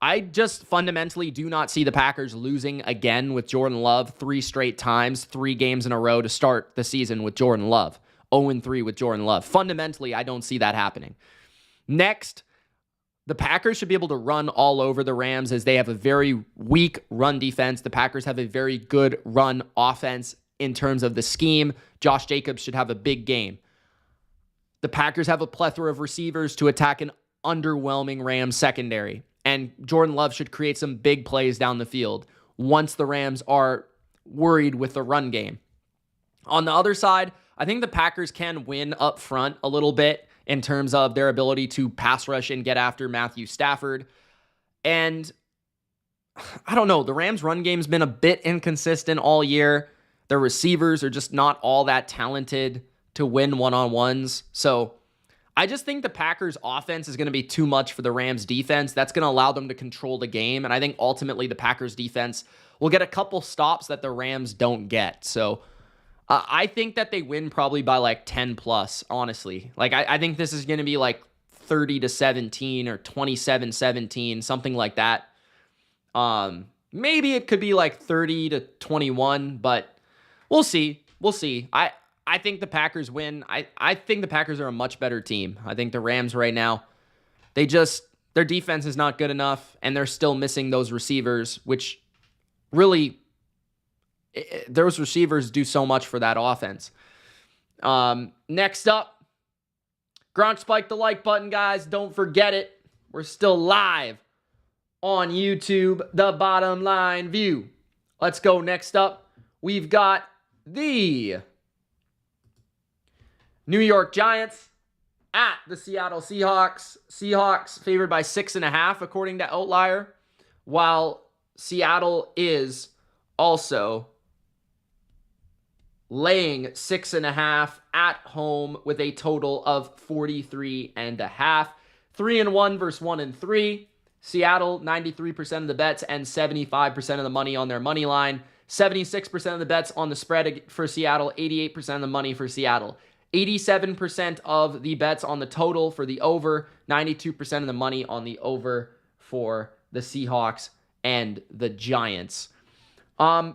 A: I just fundamentally do not see the Packers losing again with Jordan Love 3 straight times, 3 games in a row to start the season with Jordan Love. 0-3 with Jordan Love. Fundamentally, I don't see that happening. Next, the Packers should be able to run all over the Rams as they have a very weak run defense. The Packers have a very good run offense in terms of the scheme. Josh Jacobs should have a big game. The Packers have a plethora of receivers to attack an underwhelming Rams secondary. And Jordan Love should create some big plays down the field once the Rams are worried with the run game. On the other side, I think the Packers can win up front a little bit in terms of their ability to pass rush and get after Matthew Stafford. And I don't know, the Rams' run game's been a bit inconsistent all year. Their receivers are just not all that talented to win one-on-ones. So I just think the Packers' offense is going to be too much for the Rams' defense. That's going to allow them to control the game. And I think ultimately the Packers' defense will get a couple stops that the Rams don't get. So I think that they win probably by like 10 plus, honestly. Like, I think this is going to be like 30-17 or 27-17, something like that. Maybe it could be like 30-21, but we'll see. We'll see. I think the Packers win. I think the Packers are a much better team. I think the Rams right now, their defense is not good enough, and they're still missing those receivers, which really, those receivers do so much for that offense. Next up, Gronk spike the like button, guys. Don't forget it. We're still live on YouTube, The Bottom Line View. Let's go. Next up, we've got the New York Giants at the Seattle Seahawks. Seahawks favored by 6.5, according to OUTLIER, while Seattle is also laying 6.5 at home with a total of 43.5. 3-1 versus 1-3. Seattle, 93% of the bets and 75% of the money on their money line. 76% of the bets on the spread for Seattle, 88% of the money for Seattle. 87% of the bets on the total for the over, 92% of the money on the over for the Seahawks and the Giants.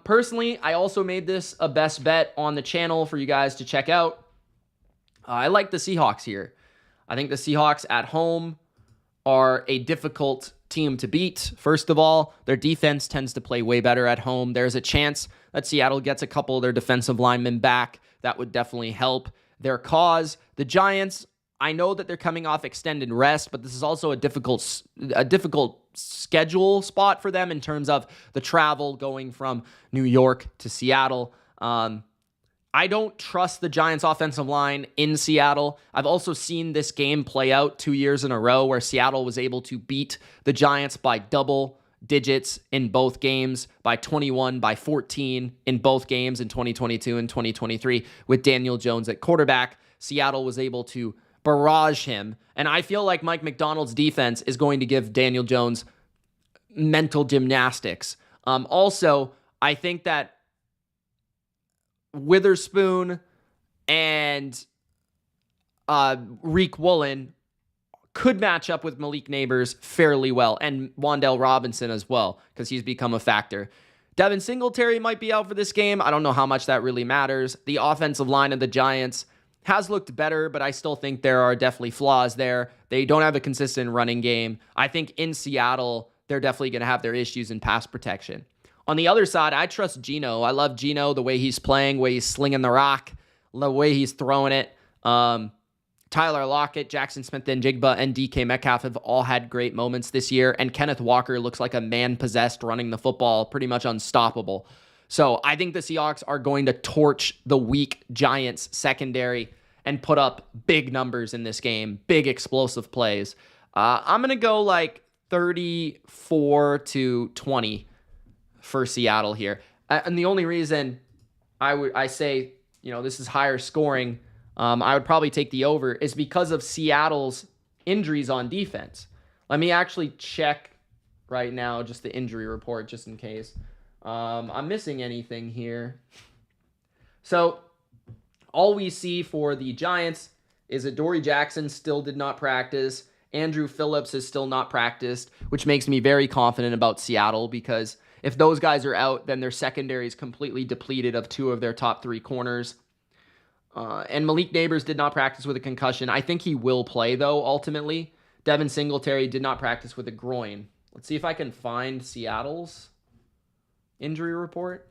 A: Personally, I also made this a best bet on the channel for you guys to check out. I like the Seahawks here. I think the Seahawks at home are a difficult team to beat. First of all, their defense tends to play way better at home. There's a chance that Seattle gets a couple of their defensive linemen back. That would definitely help their cause. The Giants, I know that they're coming off extended rest, but this is also a difficult schedule spot for them in terms of the travel going from New York to Seattle. I don't trust the Giants offensive line in Seattle. I've also seen this game play out 2 years in a row where Seattle was able to beat the Giants by double digits in both games, by 21, by 14 in both games in 2022 and 2023 with Daniel Jones at quarterback. Seattle was able to barrage him, and I feel like Mike Macdonald's defense is going to give Daniel Jones mental gymnastics. Also, I think that Witherspoon and Reek Woolen could match up with Malik Neighbors fairly well, and Wan'Dale Robinson as well, because he's become a factor. Devin Singletary might be out for this game. I don't know how much that really matters. The offensive line of the Giants has looked better, but I still think there are definitely flaws there. They don't have a consistent running game. I think in Seattle, they're definitely going to have their issues in pass protection. On the other side, I trust Geno. I love Geno, the way he's playing, the way he's slinging the rock, the way he's throwing it. Tyler Lockett, Jackson Smith-Njigba, and DK Metcalf have all had great moments this year, and Kenneth Walker looks like a man possessed running the football, pretty much unstoppable. So I think the Seahawks are going to torch the weak Giants secondary and put up big numbers in this game, big explosive plays. I'm going to go like 34-20 for Seattle here. And the only reason I say, this is higher scoring, I would probably take the over, is because of Seattle's injuries on defense. Let me actually check right now, just the injury report, just in case I'm missing anything here. So all we see for the Giants is Adoree Jackson still did not practice. Andrew Phillips has still not practiced, which makes me very confident about Seattle, because if those guys are out, then their secondary is completely depleted of two of their top three corners. And Malik Neighbors did not practice with a concussion. I think he will play, though, ultimately. Devin Singletary did not practice with a groin. Let's see if I can find Seattle's injury report.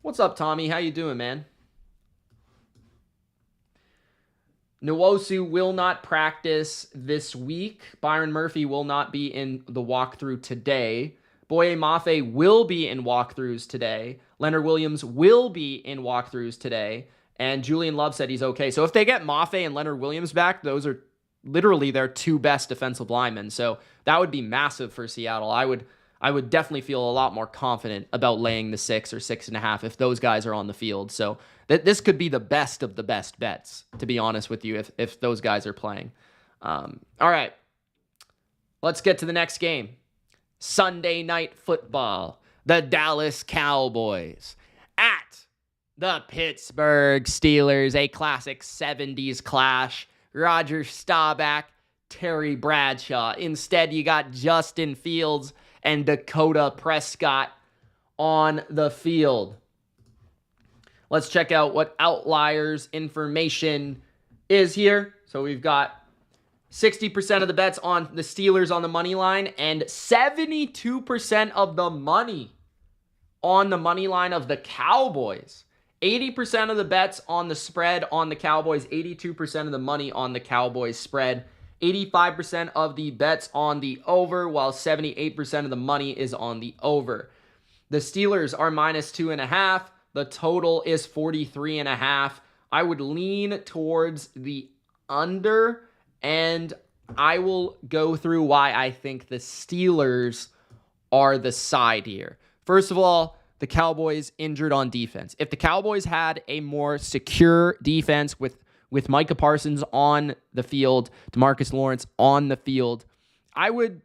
A: What's up, Tommy? How you doing, man? Nwosu will not practice this week. Byron Murphy will not be in the walkthrough today. Boye Mafe will be in walkthroughs today. Leonard Williams will be in walkthroughs today. And Julian Love said he's okay. So if they get Mafe and Leonard Williams back, those are literally their two best defensive linemen. So that would be massive for Seattle. I would definitely feel a lot more confident about laying the 6 or 6.5 if those guys are on the field. So this could be the best of the best bets, to be honest with you, if those guys are playing. All right, let's get to the next game. Sunday Night Football. The Dallas Cowboys at the Pittsburgh Steelers, a classic 70s clash. Roger Staubach, Terry Bradshaw. Instead, you got Justin Fields and Dakota Prescott on the field. Let's check out what Outliers information is here. So we've got 60% of the bets on the Steelers on the money line and 72% of the money on the money line of the Cowboys. 80% of the bets on the spread on the Cowboys, 82% of the money on the Cowboys spread, 85% of the bets on the over, while 78% of the money is on the over. The Steelers are minus 2.5. The total is 43.5. I would lean towards the under, and I will go through why I think the Steelers are the side here. First of all, the Cowboys injured on defense. If the Cowboys had a more secure defense with Micah Parsons on the field, DeMarcus Lawrence on the field, I would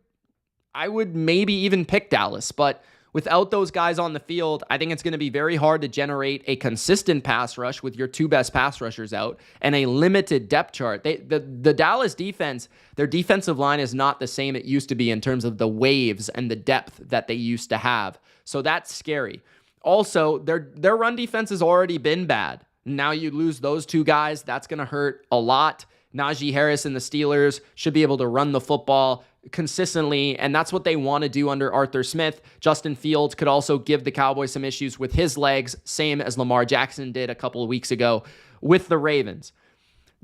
A: maybe even pick Dallas. But without those guys on the field, I think it's going to be very hard to generate a consistent pass rush with your two best pass rushers out and a limited depth chart. The Dallas defense, their defensive line is not the same it used to be in terms of the waves and the depth that they used to have. So that's scary. Also, their run defense has already been bad. Now you lose those two guys, that's going to hurt a lot. Najee Harris and the Steelers should be able to run the football consistently, and that's what they want to do under Arthur Smith. Justin Fields could also give the Cowboys some issues with his legs, same as Lamar Jackson did a couple of weeks ago with the Ravens.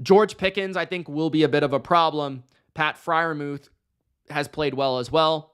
A: George Pickens, I think, will be a bit of a problem. Pat Freiermuth has played well as well.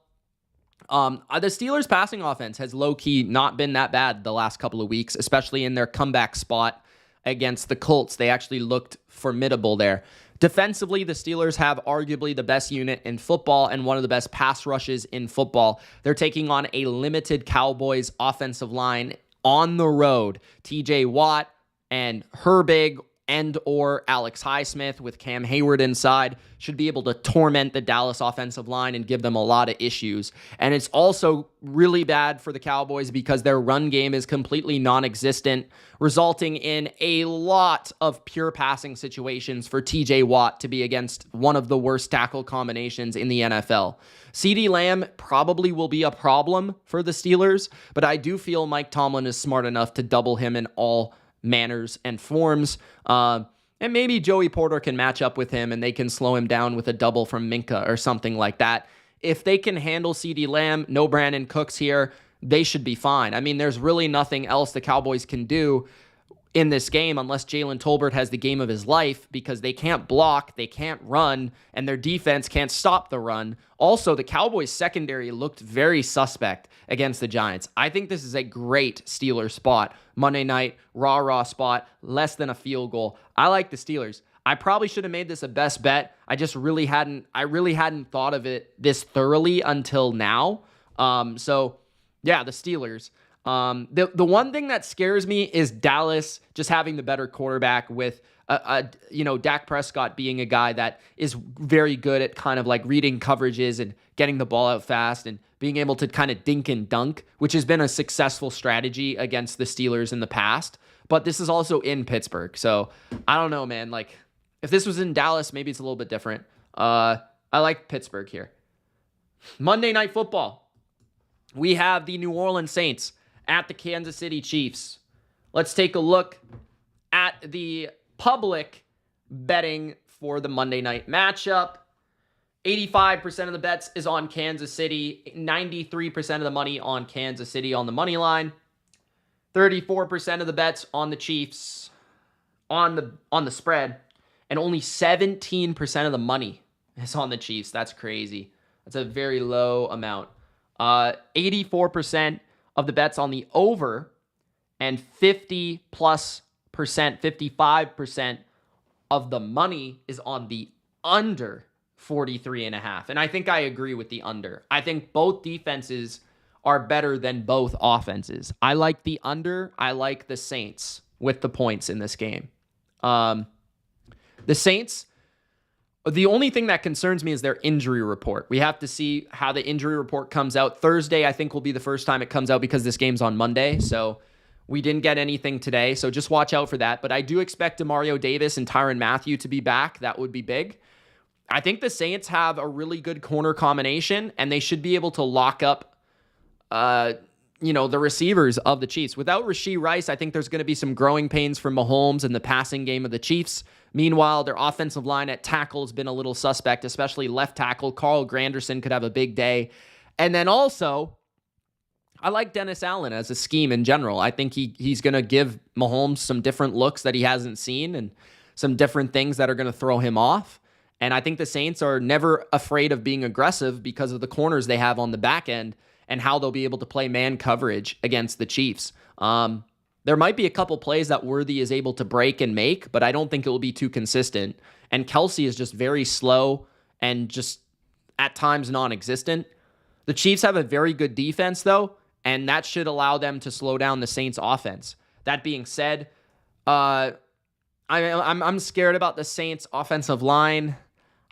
A: The Steelers' passing offense has low-key not been that bad the last couple of weeks, especially in their comeback spot against the Colts. They actually looked formidable there. Defensively, the Steelers have arguably the best unit in football and one of the best pass rushes in football. They're taking on a limited Cowboys offensive line on the road. TJ Watt and Herbig and or Alex Highsmith with Cam Hayward inside should be able to torment the Dallas offensive line and give them a lot of issues. And it's also really bad for the Cowboys because their run game is completely non-existent, resulting in a lot of pure passing situations for TJ Watt to be against one of the worst tackle combinations in the NFL. CeeDee Lamb probably will be a problem for the Steelers, but I do feel Mike Tomlin is smart enough to double him in all manners and forms. And maybe Joey Porter can match up with him and they can slow him down with a double from Minka or something like that. If they can handle CeeDee Lamb, no Brandon Cooks here, they should be fine. I mean, there's really nothing else the Cowboys can do in this game unless Jalen Tolbert has the game of his life, because they can't block, they can't run, and their defense can't stop the run. Also, the Cowboys secondary looked very suspect against the Giants. I think this is a great Steelers spot. Monday night, raw spot, less than a field goal. I like the Steelers. I probably should have made this a best bet. I really hadn't thought of it this thoroughly until now. So yeah, the Steelers. The one thing that scares me is Dallas just having the better quarterback with Dak Prescott being a guy that is very good at kind of like reading coverages and getting the ball out fast and being able to kind of dink and dunk, which has been a successful strategy against the Steelers in the past. But this is also in Pittsburgh. So I don't know, man. Like if this was in Dallas, maybe it's a little bit different. I like Pittsburgh here. Monday Night Football. We have the New Orleans Saints at the Kansas City Chiefs. Let's take a look at the public betting for the Monday night matchup. 85% of the bets is on Kansas City, 93% of the money on Kansas City on the money line, 34% of the bets on the Chiefs on the spread, and only 17% of the money is on the Chiefs. That's crazy. That's a very low amount. 84% of the bets on the over, and 55% of the money is on the under 43.5. And I think I agree with the under. I think both defenses are better than both offenses. I like the under. I like the Saints with the points in this game. The Saints, the only thing that concerns me is their injury report. We have to see how the injury report comes out. Thursday, I think, will be the first time it comes out because this game's on Monday. So we didn't get anything today. So just watch out for that. But I do expect Demario Davis and Tyrann Mathieu to be back. That would be big. I think the Saints have a really good corner combination, and they should be able to lock up, the receivers of the Chiefs. Without Rashee Rice, I think there's going to be some growing pains for Mahomes in the passing game of the Chiefs. Meanwhile, their offensive line at tackle has been a little suspect, especially left tackle. Carl Granderson could have a big day. And then also, I like Dennis Allen as a scheme in general. I think he's going to give Mahomes some different looks that he hasn't seen and some different things that are going to throw him off. And I think the Saints are never afraid of being aggressive because of the corners they have on the back end and how they'll be able to play man coverage against the Chiefs. There might be a couple plays that Worthy is able to break and make, but I don't think it will be too consistent. And Kelsey is just very slow and just at times non-existent. The Chiefs have a very good defense, though, and that should allow them to slow down the Saints' offense. That being said, I'm scared about the Saints' offensive line.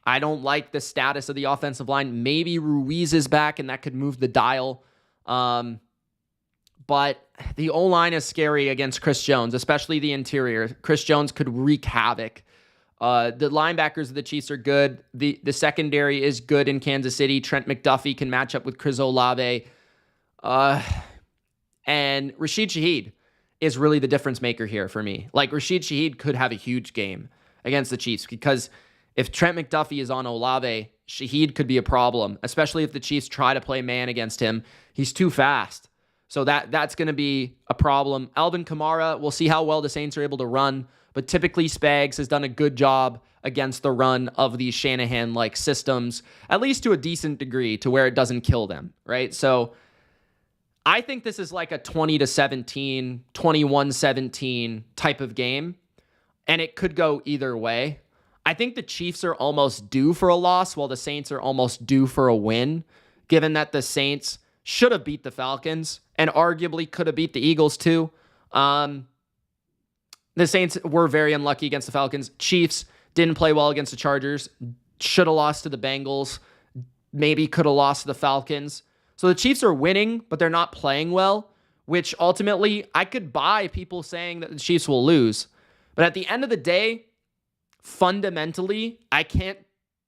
A: I don't like the status of the offensive line. Maybe Ruiz is back, and that could move the dial. But the O-line is scary against Chris Jones, especially the interior. Chris Jones could wreak havoc. The linebackers of the Chiefs are good. The secondary is good in Kansas City. Trent McDuffie can match up with Chris Olave. And Rashid Shaheed is really the difference maker here for me. Like, Rashid Shaheed could have a huge game against the Chiefs because if Trent McDuffie is on Olave, Shaheed could be a problem, especially if the Chiefs try to play man against him. He's too fast. So that's going to be a problem. Alvin Kamara, we'll see how well the Saints are able to run, but typically Spags has done a good job against the run of these Shanahan-like systems, at least to a decent degree, to where it doesn't kill them, right? So I think this is like a 20-17, 21-17 type of game, and it could go either way. I think the Chiefs are almost due for a loss while the Saints are almost due for a win, given that the Saints should have beat the Falcons and arguably could have beat the Eagles too. The Saints were very unlucky against the Falcons. Chiefs didn't play well against the Chargers. Should have lost to the Bengals. Maybe could have lost to the Falcons. So the Chiefs are winning, but they're not playing well, which ultimately I could buy people saying that the Chiefs will lose. But at the end of the day, fundamentally, I can't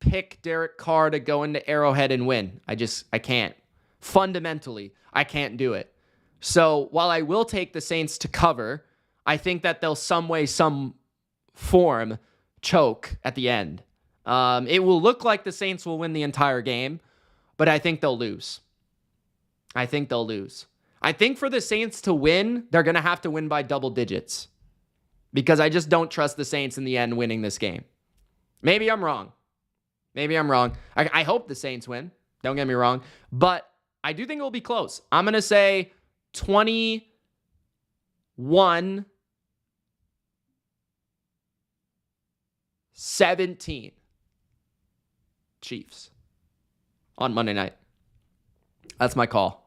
A: pick Derek Carr to go into Arrowhead and win. I can't. Fundamentally, I can't do it. So while I will take the Saints to cover, I think that they'll some way, some form choke at the end. It will look like the Saints will win the entire game, but I think they'll lose. I think for the Saints to win, they're going to have to win by double digits because I just don't trust the Saints in the end winning this game. Maybe I'm wrong. I hope the Saints win. Don't get me wrong. But I do think it will be close. I'm going to say 21-17 Chiefs on Monday night. That's my call.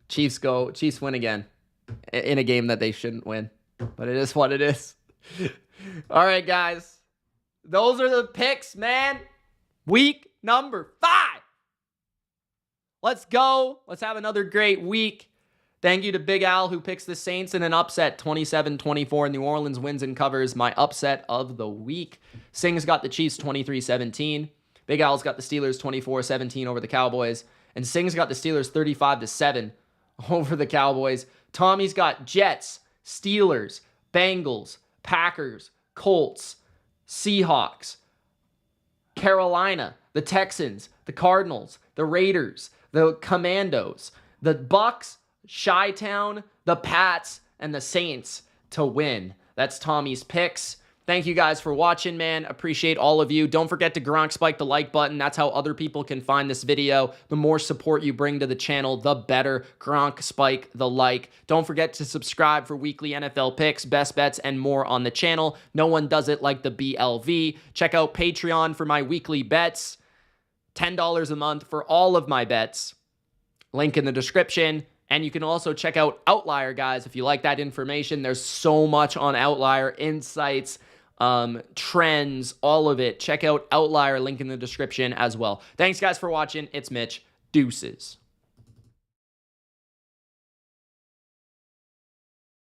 A: Chiefs win again in a game that they shouldn't win. But it is what it is. All right, guys. Those are the picks, man. Week number 5. Let's go. Let's have another great week. Thank you to Big Al, who picks the Saints in an upset, 27-24. New Orleans wins and covers my upset of the week. Sing's got the Chiefs 23-17. Big Al's got the Steelers 24-17 over the Cowboys. And Sing's got the Steelers 35-7 over the Cowboys. Tommy's got Jets, Steelers, Bengals, Packers, Colts, Seahawks, Carolina, the Texans, the Cardinals, the Raiders, the Commandos, the Bucks, Chi-Town, the Pats, and the Saints to win. That's Tommy's picks. Thank you guys for watching, man. Appreciate all of you. Don't forget to Gronk spike the like button. That's how other people can find this video. The more support you bring to the channel, the better. Gronk spike the like. Don't forget to subscribe for weekly NFL picks, best bets, and more on the channel. No one does it like the BLV. Check out Patreon for my weekly bets. $10 a month for all of my bets. Link in the description. And you can also check out OUTLIER, guys, if you like that information. There's so much on OUTLIER, insights, trends, all of it. Check out OUTLIER, link in the description as well. Thanks, guys, for watching. It's Mitch. Deuces.